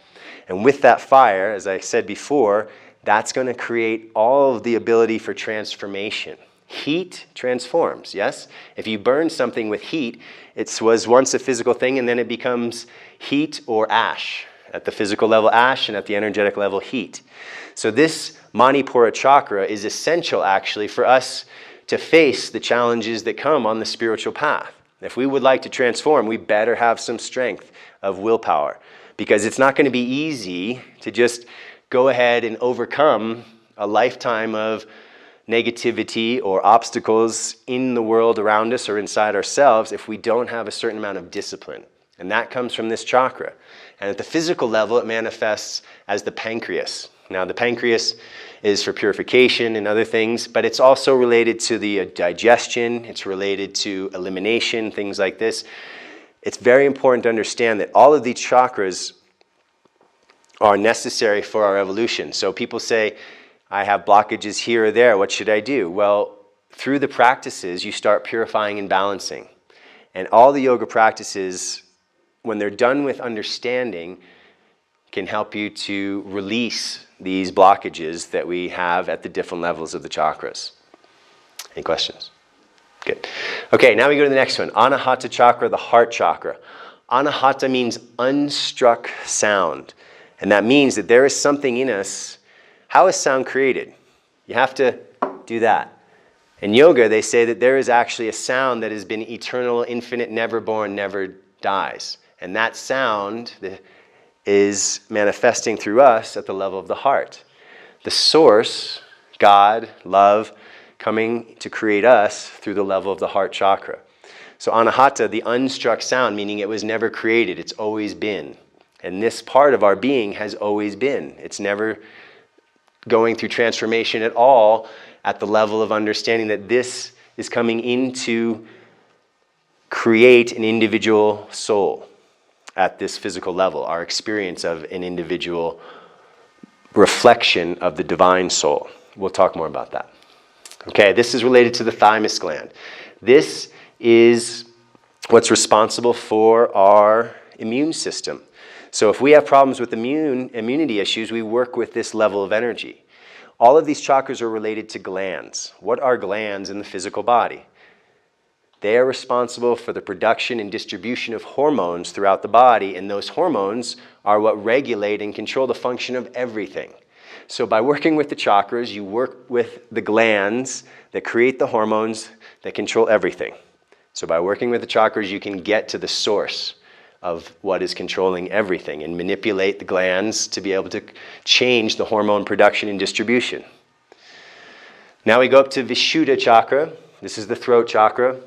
And with that fire, as I said before, that's going to create all of the ability for transformation. Heat transforms, yes? If you burn something with heat, it was once a physical thing, and then it becomes heat or ash. At the physical level, ash, and at the energetic level, heat. So this Manipura chakra is essential, actually, for us to face the challenges that come on the spiritual path. If we would like to transform, we better have some strength of willpower, because it's not going to be easy to just go ahead and overcome a lifetime of negativity or obstacles in the world around us or inside ourselves if we don't have a certain amount of discipline. And that comes from this chakra. And at the physical level, it manifests as the pancreas. Now, the pancreas is for purification and other things, but it's also related to the digestion. It's related to elimination, things like this. It's very important to understand that all of these chakras are necessary for our evolution. So people say, I have blockages here or there. What should I do? Well, through the practices, you start purifying and balancing. And all the yoga practices, when they're done with understanding, can help you to release these blockages that we have at the different levels of the chakras. Any questions? Good. Okay, now we go to the next one. Anahata chakra, the heart chakra. Anahata means unstruck sound. And that means that there is something in us. How is sound created? You have to do that. In yoga, they say that there is actually a sound that has been eternal, infinite, never born, never dies. And that sound is manifesting through us at the level of the heart. The source, God, love, coming to create us through the level of the heart chakra. So anahata, the unstruck sound, meaning it was never created, it's always been. And this part of our being has always been. It's never going through transformation at all at the level of understanding that this is coming in to create an individual soul at this physical level, our experience of an individual reflection of the divine soul. We'll talk more about that. Okay, this is related to the thymus gland. This is what's responsible for our immune system. So if we have problems with immunity issues, we work with this level of energy. All of these chakras are related to glands. What are glands in the physical body? They are responsible for the production and distribution of hormones throughout the body, and those hormones are what regulate and control the function of everything. So by working with the chakras, you work with the glands that create the hormones that control everything. So by working with the chakras, you can get to the source of what is controlling everything and manipulate the glands to be able to change the hormone production and distribution. Now we go up to Vishuddha chakra. This is the throat chakra.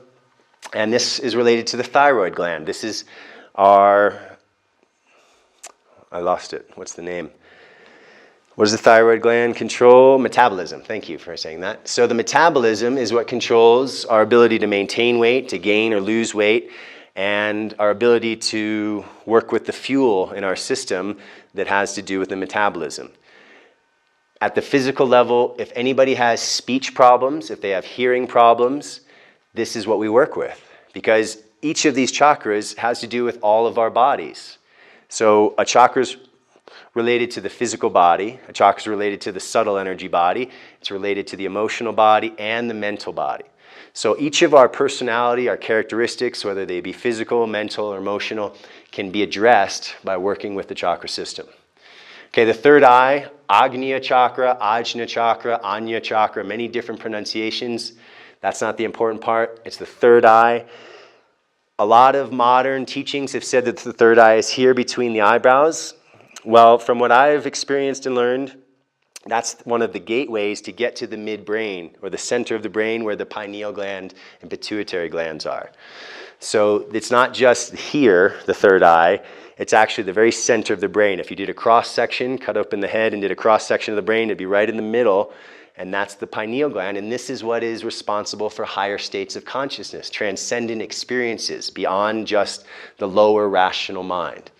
And this is related to the thyroid gland. This is our, I lost it. What's the name? What does the thyroid gland control? Metabolism. Thank you for saying that. So the metabolism is what controls our ability to maintain weight, to gain or lose weight, and our ability to work with the fuel in our system that has to do with the metabolism. At the physical level, if anybody has speech problems, if they have hearing problems, this is what we work with, because each of these chakras has to do with all of our bodies. So a chakra's related to the physical body, a chakra is related to the subtle energy body, it's related to the emotional body and the mental body. So each of our personality, our characteristics, whether they be physical, mental, or emotional, can be addressed by working with the chakra system. Okay, the third eye, Agnya chakra, Ajna chakra, Anya chakra, many different pronunciations. That's not the important part. It's the third eye. A lot of modern teachings have said that the third eye is here between the eyebrows. Well, from what I've experienced and learned, that's one of the gateways to get to the midbrain, or the center of the brain where the pineal gland and pituitary glands are. So it's not just here, the third eye, it's actually the very center of the brain. If you did a cross-section, cut open the head and did a cross-section of the brain, it'd be right in the middle, and that's the pineal gland, and this is what is responsible for higher states of consciousness, transcendent experiences beyond just the lower rational mind.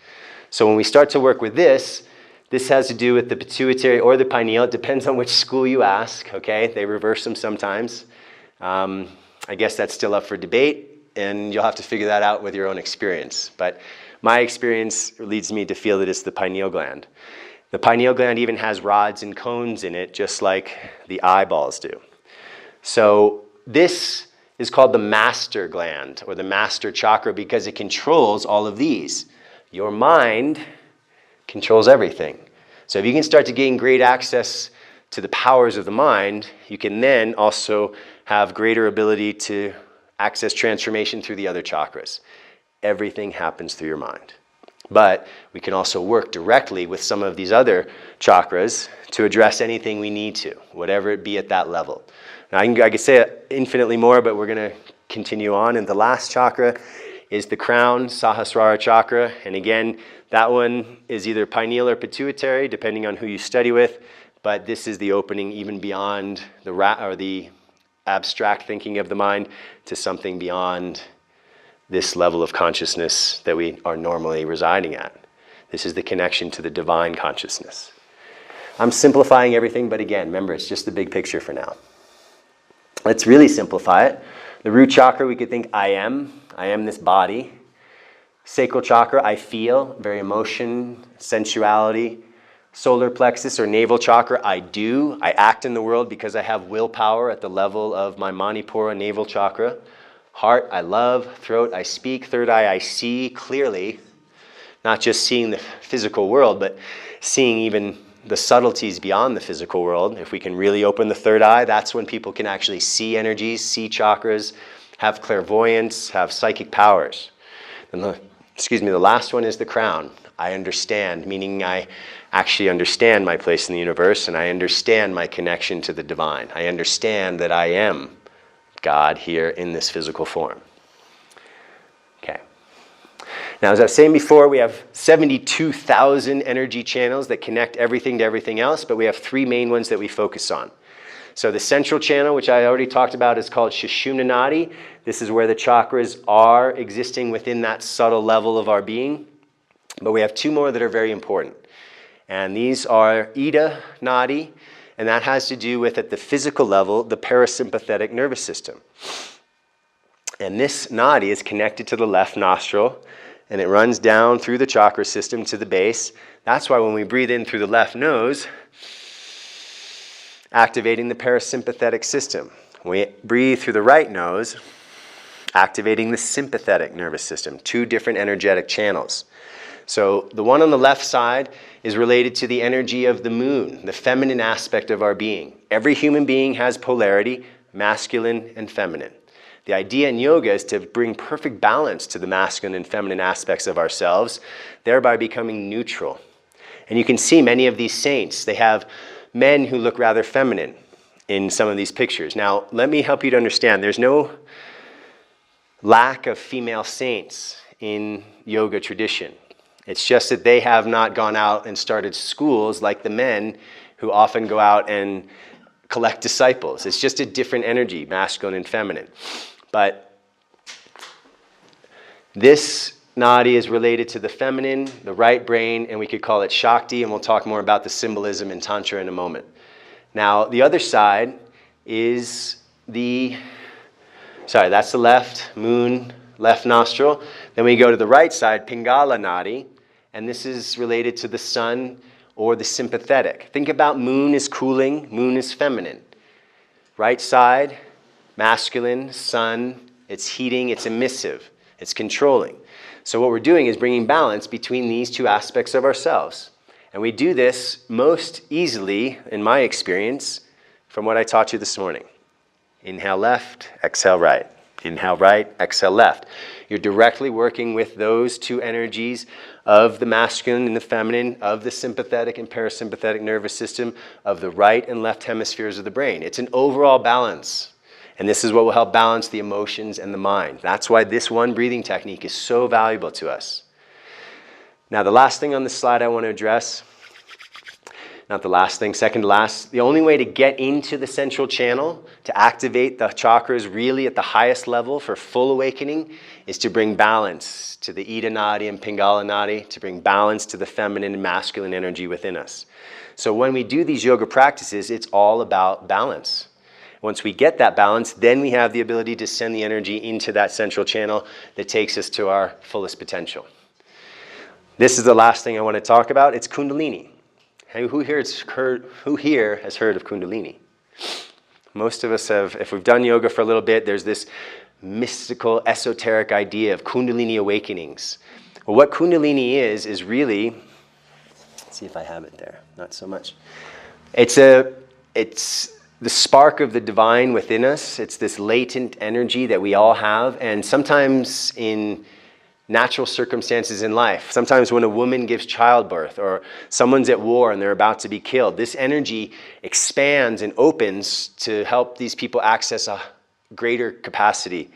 So when we start to work with this has to do with the pituitary or the pineal. It depends on which school you ask, okay? They reverse them sometimes. I guess that's still up for debate, and you'll have to figure that out with your own experience. But my experience leads me to feel that it's the pineal gland. The pineal gland even has rods and cones in it, just like the eyeballs do. So this is called the master gland, or the master chakra, because it controls all of these. Your mind controls everything. So if you can start to gain great access to the powers of the mind, you can then also have greater ability to access transformation through the other chakras. Everything happens through your mind. But we can also work directly with some of these other chakras to address anything we need to, whatever it be at that level. Now, I could say infinitely more, but we're going to continue on. And the last chakra is the crown, Sahasrara chakra. And again, that one is either pineal or pituitary, depending on who you study with. But this is the opening even beyond the abstract thinking of the mind to something beyond this level of consciousness that we are normally residing at. This is the connection to the divine consciousness. I'm simplifying everything, but again, remember, it's just the big picture for now. Let's really simplify it. The root chakra, we could think I am this body. Sacral chakra, I feel, very emotion, sensuality. Solar plexus or navel chakra, I do. I act in the world because I have willpower at the level of my Manipura navel chakra. Heart, I love. Throat, I speak. Third eye, I see clearly. Not just seeing the physical world, but seeing even the subtleties beyond the physical world. If we can really open the third eye, that's when people can actually see energies, see chakras, have clairvoyance, have psychic powers. And the last one is the crown. I understand, meaning I actually understand my place in the universe, and I understand my connection to the divine. I understand that I am God here in this physical form. Okay. Now, as I was saying before, we have 72,000 energy channels that connect everything to everything else, but we have three main ones that we focus on. So the central channel, which I already talked about, is called Sushumna Nadi. This is where the chakras are existing within that subtle level of our being. But we have two more that are very important. And these are Ida Nadi, and that has to do with, at the physical level, the parasympathetic nervous system. And this nadi is connected to the left nostril, and it runs down through the chakra system to the base. That's why when we breathe in through the left nose, activating the parasympathetic system. When we breathe through the right nose, activating the sympathetic nervous system. Two different energetic channels. So the one on the left side is related to the energy of the moon, the feminine aspect of our being. Every human being has polarity, masculine and feminine. The idea in yoga is to bring perfect balance to the masculine and feminine aspects of ourselves, thereby becoming neutral. And you can see many of these saints. They have men who look rather feminine in some of these pictures. Now, let me help you to understand. There's no lack of female saints in yoga tradition. It's just that they have not gone out and started schools like the men who often go out and collect disciples. It's just a different energy, masculine and feminine. But this nadi is related to the feminine, the right brain, and we could call it Shakti, and we'll talk more about the symbolism in Tantra in a moment. Now, the other side is that's the left, moon, left nostril. Then we go to the right side, Pingala Nadi, and this is related to the sun or the sympathetic. Think about moon is cooling, moon is feminine. Right side, masculine, sun, it's heating, it's emissive, it's controlling. So what we're doing is bringing balance between these two aspects of ourselves. And we do this most easily, in my experience, from what I taught you this morning. Inhale left, exhale right. Inhale right, exhale left. You're directly working with those two energies of the masculine and the feminine, of the sympathetic and parasympathetic nervous system, of the right and left hemispheres of the brain. It's an overall balance. And this is what will help balance the emotions and the mind. That's why this one breathing technique is so valuable to us. Now, the last thing on this slide I want to address, not the last thing, second to last, the only way to get into the central channel, to activate the chakras really at the highest level for full awakening, is to bring balance to the Ida Nadi and Pingala Nadi, to bring balance to the feminine and masculine energy within us. So when we do these yoga practices, it's all about balance. Once we get that balance, then we have the ability to send the energy into that central channel that takes us to our fullest potential. This is the last thing I want to talk about. It's Kundalini. Hey, who here has heard of Kundalini? Most of us have. If we've done yoga for a little bit, there's this mystical, esoteric idea of Kundalini awakenings. Well, what Kundalini is really, let's see if I have it there. Not so much. It's the spark of the divine within us. It's this latent energy that we all have, and sometimes in natural circumstances in life. Sometimes when a woman gives childbirth or someone's at war and they're about to be killed, this energy expands and opens to help these people access a greater capacity.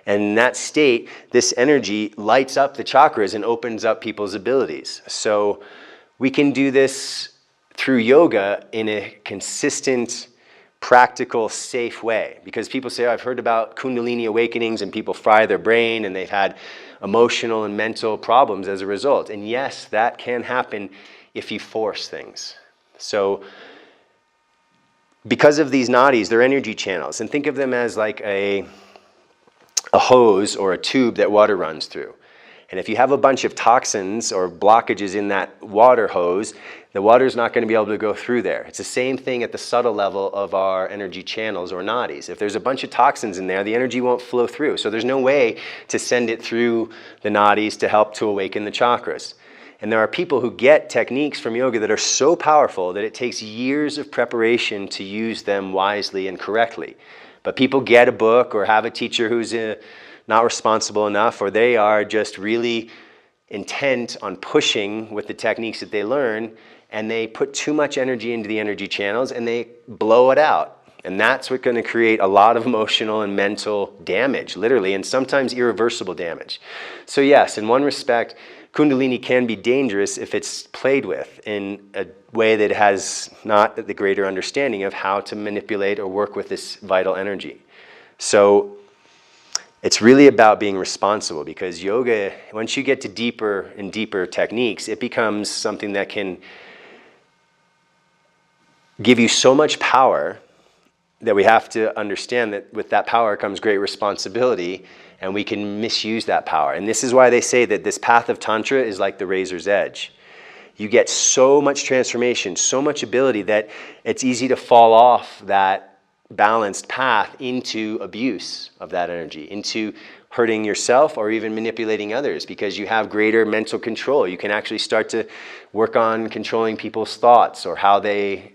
And in that state, this energy lights up the chakras and opens up people's abilities. So we can do this through yoga in a consistent, practical, safe way. Because people say, I've heard about Kundalini awakenings and people fry their brain and they've had emotional and mental problems as a result. And yes, that can happen if you force things. So because of these nadis, they're energy channels. And think of them as like a hose or a tube that water runs through. And if you have a bunch of toxins or blockages in that water hose, the water's not going to be able to go through there. It's the same thing at the subtle level of our energy channels or nadis. If there's a bunch of toxins in there, the energy won't flow through. So there's no way to send it through the nadis to help to awaken the chakras. And there are people who get techniques from yoga that are so powerful that it takes years of preparation to use them wisely and correctly. But people get a book or have a teacher who's not responsible enough, or they are just really intent on pushing with the techniques that they learn, and they put too much energy into the energy channels and they blow it out. And that's what's going to create a lot of emotional and mental damage, literally, and sometimes irreversible damage. So yes, in one respect, Kundalini can be dangerous if it's played with in a way that has not the greater understanding of how to manipulate or work with this vital energy. So it's really about being responsible, because yoga, once you get to deeper and deeper techniques, it becomes something that can give you so much power that we have to understand that with that power comes great responsibility, and we can misuse that power. And this is why they say that this path of Tantra is like the razor's edge. You get so much transformation, so much ability, that it's easy to fall off that balanced path into abuse of that energy, into hurting yourself or even manipulating others, because you have greater mental control. You can actually start to work on controlling people's thoughts or how they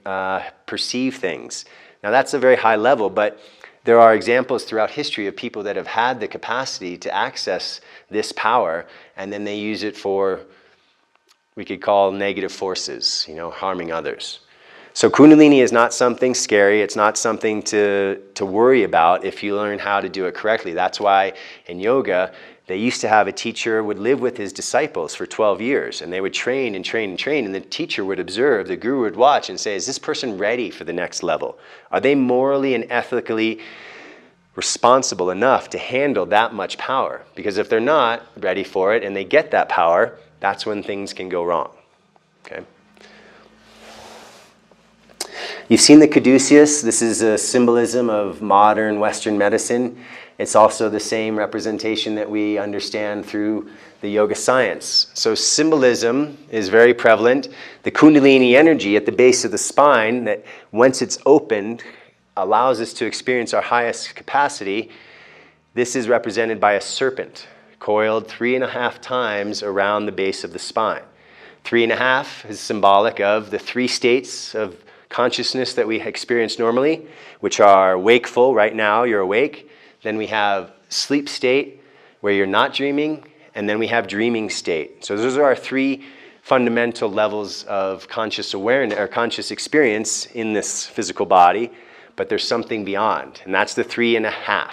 perceive things. Now that's a very high level, but there are examples throughout history of people that have had the capacity to access this power, and then they use it for, we could call, negative forces, harming others. So Kundalini is not something scary. It's not something to worry about if you learn how to do it correctly. That's why in yoga, they used to have a teacher would live with his disciples for 12 years, and they would train and train and train, and the teacher would observe, the guru would watch and say, is this person ready for the next level? Are they morally and ethically responsible enough to handle that much power? Because if they're not ready for it and they get that power, that's when things can go wrong. Okay? You've seen the caduceus. This is a symbolism of modern Western medicine. It's also the same representation that we understand through the yoga science. So symbolism is very prevalent. The Kundalini energy at the base of the spine, that once it's opened, allows us to experience our highest capacity. This is represented by a serpent coiled 3.5 times around the base of the spine. 3.5 is symbolic of the 3 states of consciousness that we experience normally, which are wakeful. Right now you're awake. Then we have sleep state, where you're not dreaming, and then we have dreaming state. So those are our 3 fundamental levels of conscious awareness or conscious experience in this physical body. But there's something beyond, and that's the 3.5.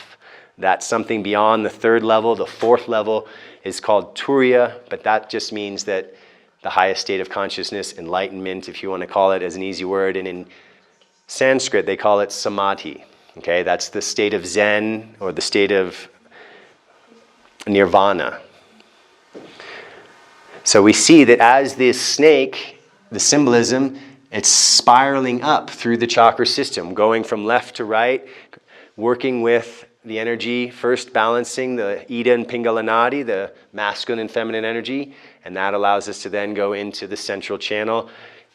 That's something beyond the 3rd level. The 4th level is called Turiya, but that just means that the highest state of consciousness, enlightenment, if you want to call it as an easy word. And in Sanskrit, they call it samadhi. Okay, that's the state of Zen or the state of nirvana. So we see that as this snake, the symbolism, it's spiraling up through the chakra system, going from left to right, working with the energy, first balancing the Ida and Pingala Nadi, the masculine and feminine energy, and that allows us to then go into the central channel.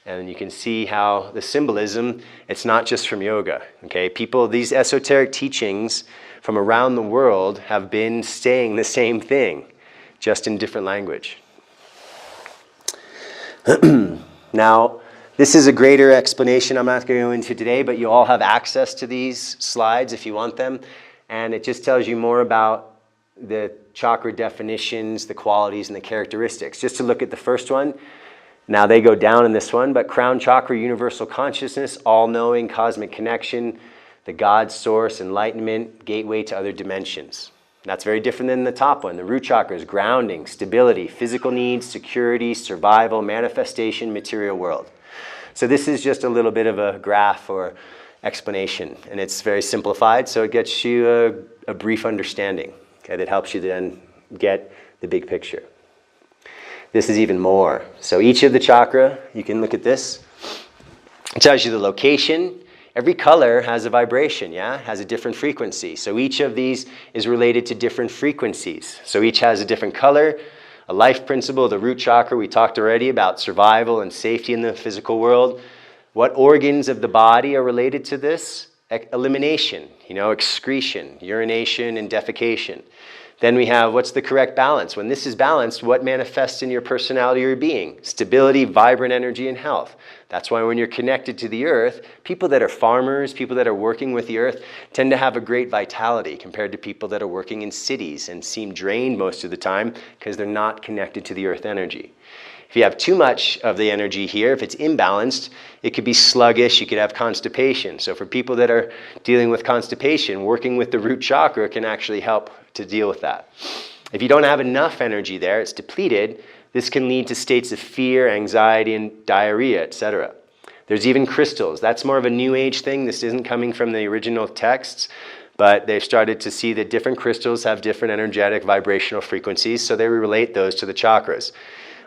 And you can see how the symbolism, it's not just from yoga. Okay, people, these esoteric teachings from around the world have been saying the same thing, just in different language. Now, this is a greater explanation I'm not going to go into today, but you all have access to these slides if you want them. And it just tells you more about the chakra definitions, the qualities, and the characteristics. Just to look at the first one. Now they go down in this one, but crown chakra, universal consciousness, all-knowing, cosmic connection, the God source, enlightenment, gateway to other dimensions. That's very different than the top one. The root chakra is grounding, stability, physical needs, security, survival, manifestation, material world. So this is just a little bit of a graph or explanation, and it's very simplified, so it gets you a brief understanding, okay, that helps you then get the big picture. This is even more. So each of the chakra, you can look at this. It tells you the location. Every color has a vibration, yeah? It has a different frequency. So each of these is related to different frequencies. So each has a different color, a life principle, the root chakra. We talked already about survival and safety in the physical world. What organs of the body are related to this? Elimination, excretion, urination, and defecation. Then we have what's the correct balance. When this is balanced, what manifests in your personality or being? Stability, vibrant energy, and health. That's why when you're connected to the earth, people that are farmers, people that are working with the earth, tend to have a great vitality compared to people that are working in cities and seem drained most of the time because they're not connected to the earth energy. If you have too much of the energy here, if it's imbalanced, it could be sluggish, you could have constipation. So for people that are dealing with constipation, working with the root chakra can actually help to deal with that. If you don't have enough energy there, it's depleted, this can lead to states of fear, anxiety, and diarrhea, etc. There's even crystals. That's more of a New Age thing. This isn't coming from the original texts, but they've started to see that different crystals have different energetic vibrational frequencies, so they relate those to the chakras.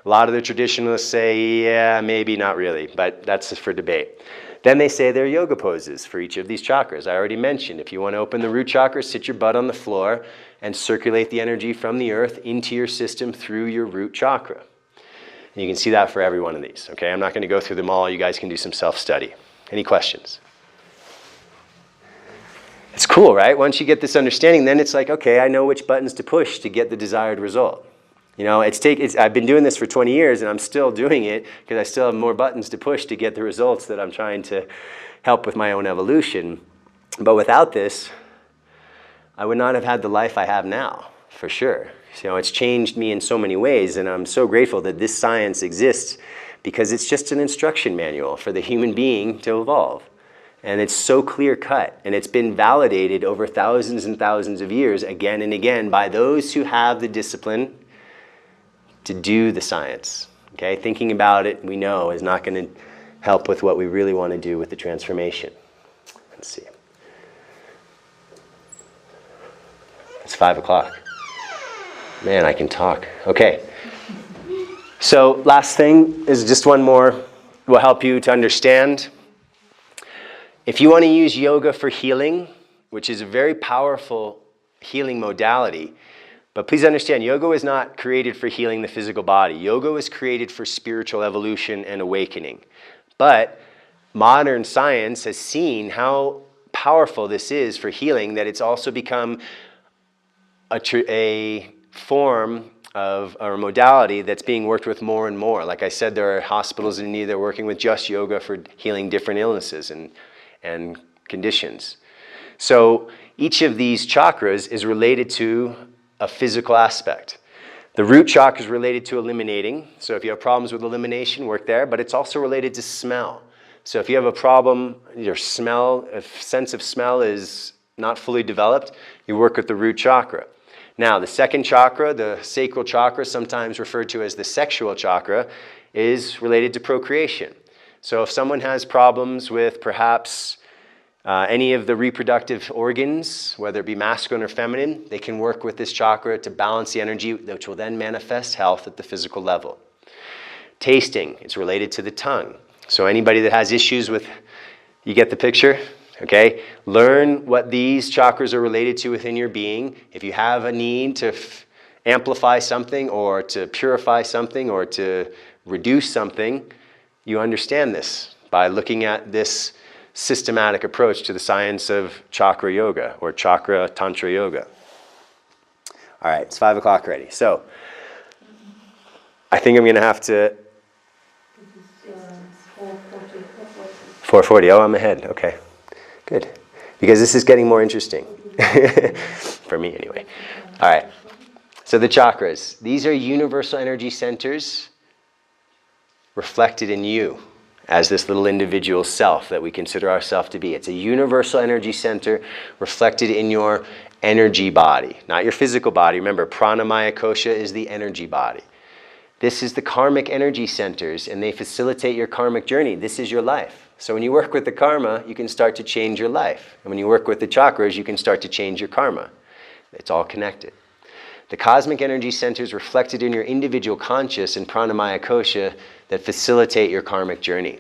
A lot of the traditionalists say, yeah, maybe not really, but that's for debate. Then they say there are yoga poses for each of these chakras. I already mentioned, if you want to open the root chakra, sit your butt on the floor and circulate the energy from the earth into your system through your root chakra. And you can see that for every one of these, okay? I'm not going to go through them all. You guys can do some self-study. Any questions? It's cool, right? Once you get this understanding, then it's like, okay, I know which buttons to push to get the desired result. I've been doing this for 20 years and I'm still doing it because I still have more buttons to push to get the results that I'm trying to help with my own evolution. But without this, I would not have had the life I have now, for sure. It's changed me in so many ways, and I'm so grateful that this science exists because it's just an instruction manual for the human being to evolve. And it's so clear-cut, and it's been validated over thousands and thousands of years again and again by those who have the discipline to do the science. Okay? Thinking about it, we know, is not going to help with what we really want to do with the transformation. Let's see. It's 5 o'clock. Man, I can talk. Okay. So last thing is just one more will help you to understand. If you want to use yoga for healing, which is a very powerful healing modality, but please understand, yoga was not created for healing the physical body. Yoga was created for spiritual evolution and awakening. But modern science has seen how powerful this is for healing, that it's also become a form of a modality that's being worked with more and more. Like I said, there are hospitals in India that are working with just yoga for healing different illnesses and conditions. So each of these chakras is related to a physical aspect. The root chakra is related to eliminating. So if you have problems with elimination, work there. But it's also related to smell. So if you have a problem, your smell, if sense of smell is not fully developed, you work with the root chakra. Now, the second chakra, the sacral chakra, sometimes referred to as the sexual chakra, is related to procreation. So if someone has problems with perhaps any of the reproductive organs, whether it be masculine or feminine, they can work with this chakra to balance the energy, which will then manifest health at the physical level. Tasting, it's related to the tongue. So anybody that has issues with, you get the picture? Okay? Learn what these chakras are related to within your being. If you have a need to amplify something or to purify something or to reduce something, you understand this by looking at this systematic approach to the science of chakra yoga or chakra Tantra Yoga. All right, it's 5 o'clock already. So I think I'm going to have to... 4:40. Oh, I'm ahead. Okay, good. Because this is getting more interesting. For me, anyway. All right. So the chakras. These are universal energy centers reflected in you as this little individual self that we consider ourselves to be. It's a universal energy center reflected in your energy body, not your physical body. Remember, pranamaya kosha is the energy body. This is the karmic energy centers, and they facilitate your karmic journey. This is your life. So when you work with the karma, you can start to change your life. And when you work with the chakras, you can start to change your karma. It's all connected. The cosmic energy centers reflected in your individual conscious and pranamaya kosha that facilitate your karmic journey.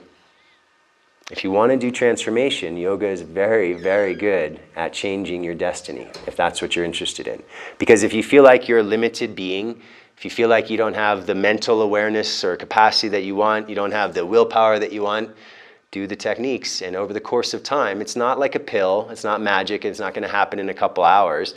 If you want to do transformation, yoga is very, very good at changing your destiny, if that's what you're interested in. Because if you feel like you're a limited being, if you feel like you don't have the mental awareness or capacity that you want, you don't have the willpower that you want, do the techniques. And over the course of time, it's not like a pill, it's not magic, it's not going to happen in a couple hours.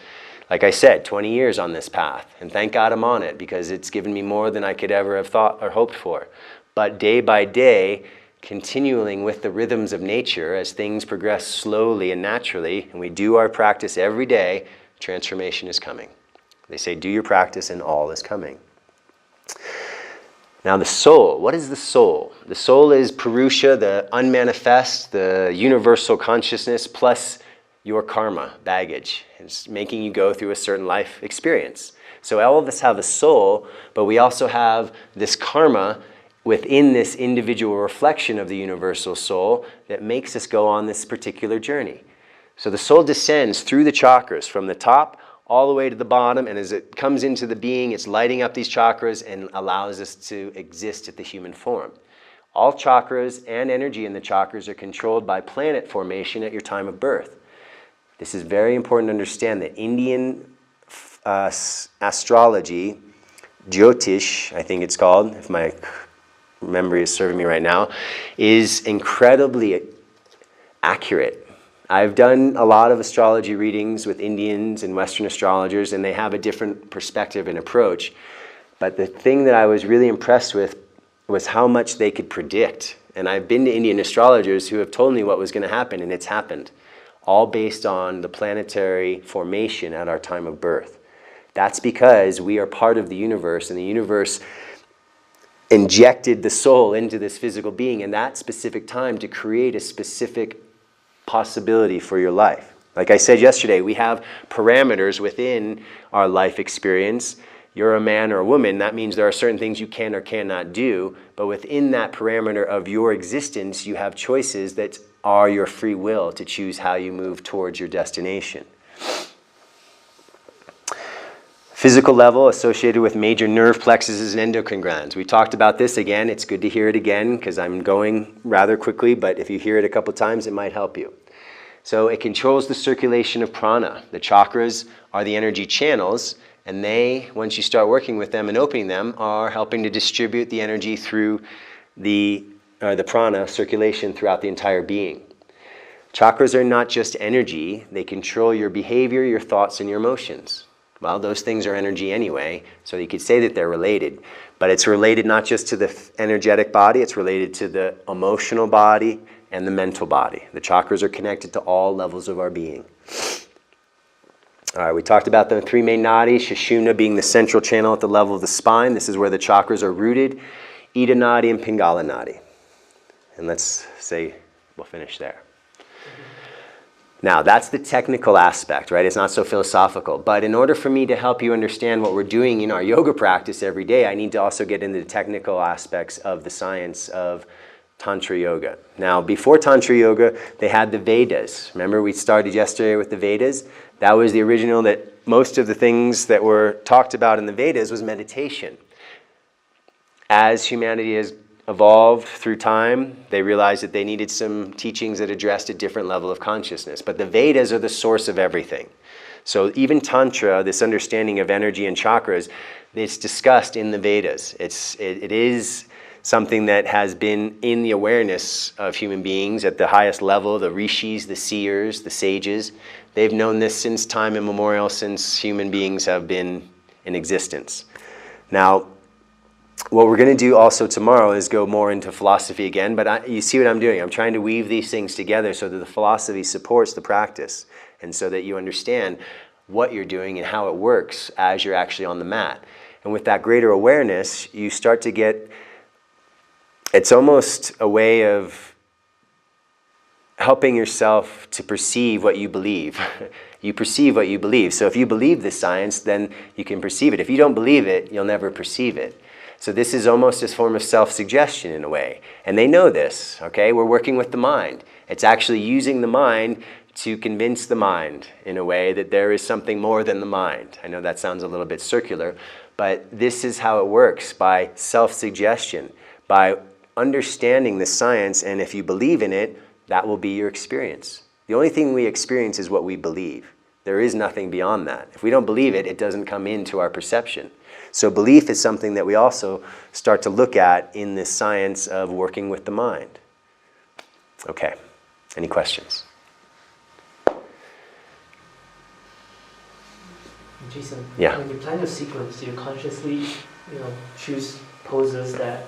Like I said, 20 years on this path. And thank God I'm on it, because it's given me more than I could ever have thought or hoped for. But day by day, continuing with the rhythms of nature as things progress slowly and naturally, and we do our practice every day, transformation is coming. They say, do your practice and all is coming. Now the soul, what is the soul? The soul is Purusha, the unmanifest, the universal consciousness, plus your karma, baggage. It's making you go through a certain life experience. So all of us have a soul, but we also have this karma within this individual reflection of the universal soul that makes us go on this particular journey. So the soul descends through the chakras from the top all the way to the bottom, and as it comes into the being, it's lighting up these chakras and allows us to exist at the human form. All chakras and energy in the chakras are controlled by planet formation at your time of birth. This is very important to understand that Indian astrology, Jyotish, I think it's called, if my memory is serving me right now, is incredibly accurate. I've done a lot of astrology readings with Indians and Western astrologers, and they have a different perspective and approach. But the thing that I was really impressed with was how much they could predict. And I've been to Indian astrologers who have told me what was going to happen, and it's happened. All based on the planetary formation at our time of birth. That's because we are part of the universe, and the universe injected the soul into this physical being in that specific time to create a specific possibility for your life. Like I said yesterday, we have parameters within our life experience. You're a man or a woman, that means there are certain things you can or cannot do, but within that parameter of your existence, you have choices that are your free will to choose how you move towards your destination. Physical level associated with major nerve plexuses and endocrine glands. We talked about this again. It's good to hear it again because I'm going rather quickly, but if you hear it a couple times, it might help you. So it controls the circulation of prana. The chakras are the energy channels, and they, once you start working with them and opening them, are helping to distribute the energy through the prana circulation throughout the entire being. Chakras are not just energy. They control your behavior, your thoughts, and your emotions. Well, those things are energy anyway, so you could say that they're related. But it's related not just to the energetic body, it's related to the emotional body and the mental body. The chakras are connected to all levels of our being. All right, we talked about the three main nadis, Sushumna being the central channel at the level of the spine. This is where the chakras are rooted, Ida Nadi and Pingala Nadi. And let's say we'll finish there. Now, that's the technical aspect, right? It's not so philosophical. But in order for me to help you understand what we're doing in our yoga practice every day, I need to also get into the technical aspects of the science of Tantra Yoga. Now, before Tantra Yoga, they had the Vedas. Remember, we started yesterday with the Vedas? That was the original that most of the things that were talked about in the Vedas was meditation. As humanity has evolved through time, they realized that they needed some teachings that addressed a different level of consciousness. But the Vedas are the source of everything. So even Tantra, this understanding of energy and chakras, it's discussed in the Vedas. It is something that has been in the awareness of human beings at the highest level, the rishis, the seers, the sages. They've known this since time immemorial, since human beings have been in existence. Now, what we're going to do also tomorrow is go more into philosophy again, but you see what I'm doing. I'm trying to weave these things together so that the philosophy supports the practice and so that you understand what you're doing and how it works as you're actually on the mat. And with that greater awareness, you start to get, it's almost a way of helping yourself to perceive what you believe. You perceive what you believe. So if you believe this science, then you can perceive it. If you don't believe it, you'll never perceive it. So this is almost a form of self-suggestion in a way. And they know this, okay? We're working with the mind. It's actually using the mind to convince the mind in a way that there is something more than the mind. I know that sounds a little bit circular, but this is how it works, by self-suggestion, by understanding the science, and if you believe in it, that will be your experience. The only thing we experience is what we believe. There is nothing beyond that. If we don't believe it, it doesn't come into our perception. So belief is something that we also start to look at in this science of working with the mind. Okay, any questions?
Jason,
Yeah.
when you plan your sequence, do you consciously, choose poses that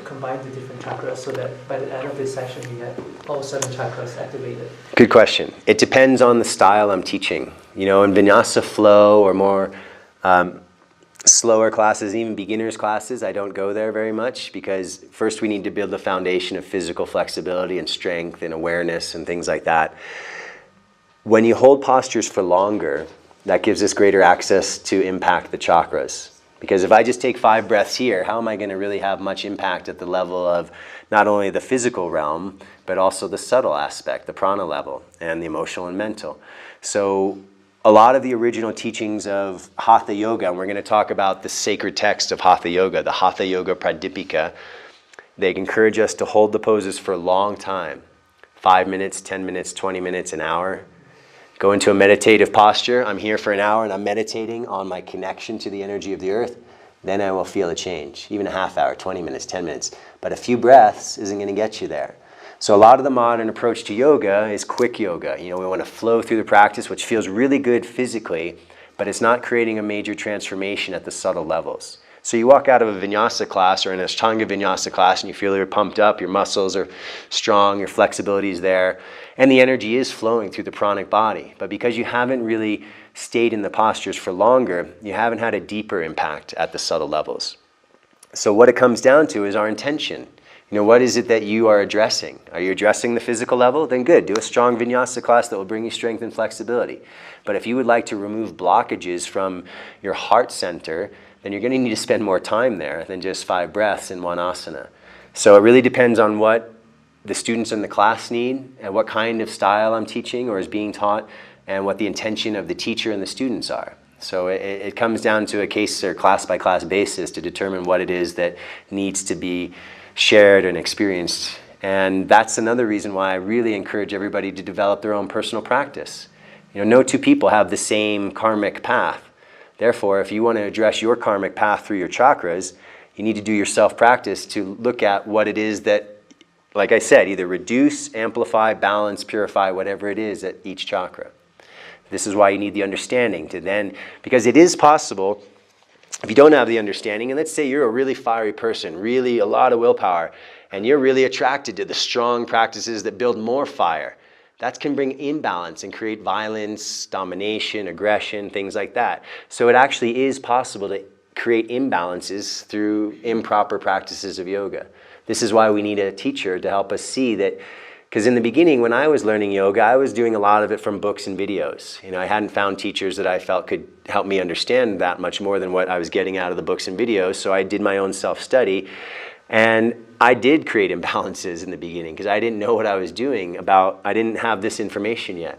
combine the different chakras so that by the end of this session you get all 7 chakras activated?
Good question. It depends on the style I'm teaching. In vinyasa flow or more slower classes, even beginners classes, I don't go there very much because first we need to build a foundation of physical flexibility and strength and awareness and things like that. When you hold postures for longer, that gives us greater access to impact the chakras. Because if I just take 5 breaths here, how am I going to really have much impact at the level of not only the physical realm, but also the subtle aspect, the prana level, and the emotional and mental? So a lot of the original teachings of Hatha Yoga, and we're going to talk about the sacred text of Hatha Yoga, the Hatha Yoga Pradipika, they encourage us to hold the poses for a long time, 5 minutes, 10 minutes, 20 minutes, an hour. Go into a meditative posture. I'm here for an hour and I'm meditating on my connection to the energy of the earth. Then I will feel a change, even a half hour, 20 minutes, 10 minutes. But a few breaths isn't going to get you there. So a lot of the modern approach to yoga is quick yoga. We want to flow through the practice, which feels really good physically, but it's not creating a major transformation at the subtle levels. So you walk out of a vinyasa class or an Ashtanga vinyasa class and you feel you're pumped up, your muscles are strong, your flexibility is there, and the energy is flowing through the pranic body. But because you haven't really stayed in the postures for longer, you haven't had a deeper impact at the subtle levels. So what it comes down to is our intention. What is it that you are addressing? Are you addressing the physical level? Then good, do a strong vinyasa class that will bring you strength and flexibility. But if you would like to remove blockages from your heart center, then you're going to need to spend more time there than just 5 breaths in one asana. So it really depends on what the students in the class need and what kind of style I'm teaching or is being taught and what the intention of the teacher and the students are. So it comes down to a case or class by class basis to determine what it is that needs to be shared and experienced. And that's another reason why I really encourage everybody to develop their own personal practice. No 2 people have the same karmic path. Therefore, if you want to address your karmic path through your chakras, you need to do your self-practice to look at what it is that, like I said, either reduce, amplify, balance, purify, whatever it is at each chakra. This is why you need the understanding to then, because it is possible, if you don't have the understanding, and let's say you're a really fiery person, really a lot of willpower, and you're really attracted to the strong practices that build more fire, that can bring imbalance and create violence, domination, aggression, things like that. So it actually is possible to create imbalances through improper practices of yoga. This is why we need a teacher to help us see that, because in the beginning when I was learning yoga, I was doing a lot of it from books and videos. I hadn't found teachers that I felt could help me understand that much more than what I was getting out of the books and videos, so I did my own self-study. And I did create imbalances in the beginning because I didn't know what I was doing I didn't have this information yet.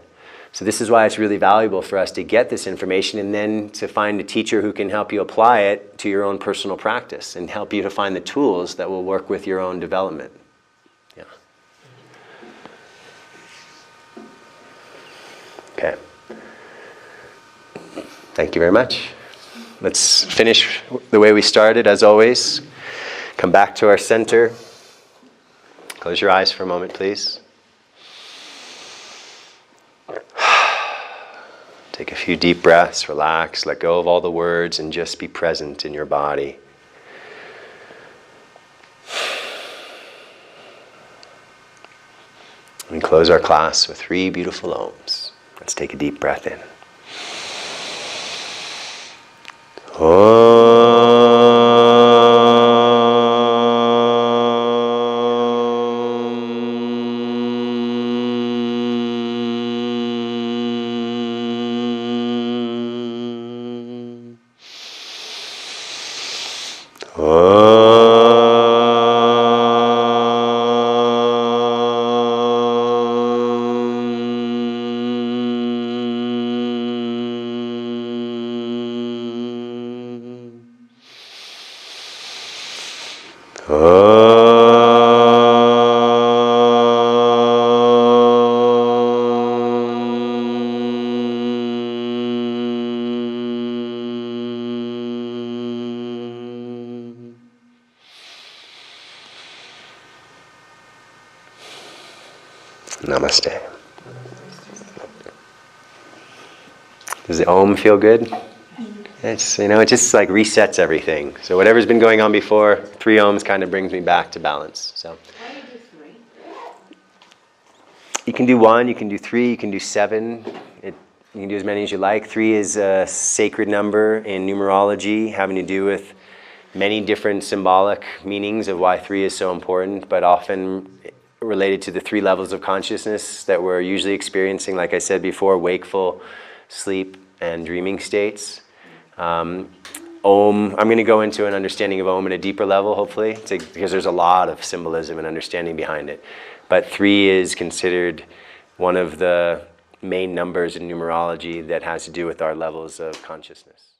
So this is why it's really valuable for us to get this information and then to find a teacher who can help you apply it to your own personal practice and help you to find the tools that will work with your own development. Yeah. Okay. Thank you very much. Let's finish the way we started, as always. Come back to our center. Close your eyes for a moment, please. Take a few deep breaths, relax, let go of all the words, and just be present in your body. We close our class with 3 beautiful Oms. Let's take a deep breath in. Namaste. Does the Om feel good? It's, it just like resets everything. So whatever's been going on before, 3 Oms kind of brings me back to balance. So
Why you do 3?
you can do 1, you can do 3, you can do 7. You can do as many as you like. 3 is a sacred number in numerology, having to do with many different symbolic meanings of why 3 is so important, but often related to the 3 levels of consciousness that we're usually experiencing, like I said before, wakeful, sleep, and dreaming states. Om, I'm going to go into an understanding of Om at a deeper level, hopefully, because there's a lot of symbolism and understanding behind it. But 3 is considered one of the main numbers in numerology that has to do with our levels of consciousness.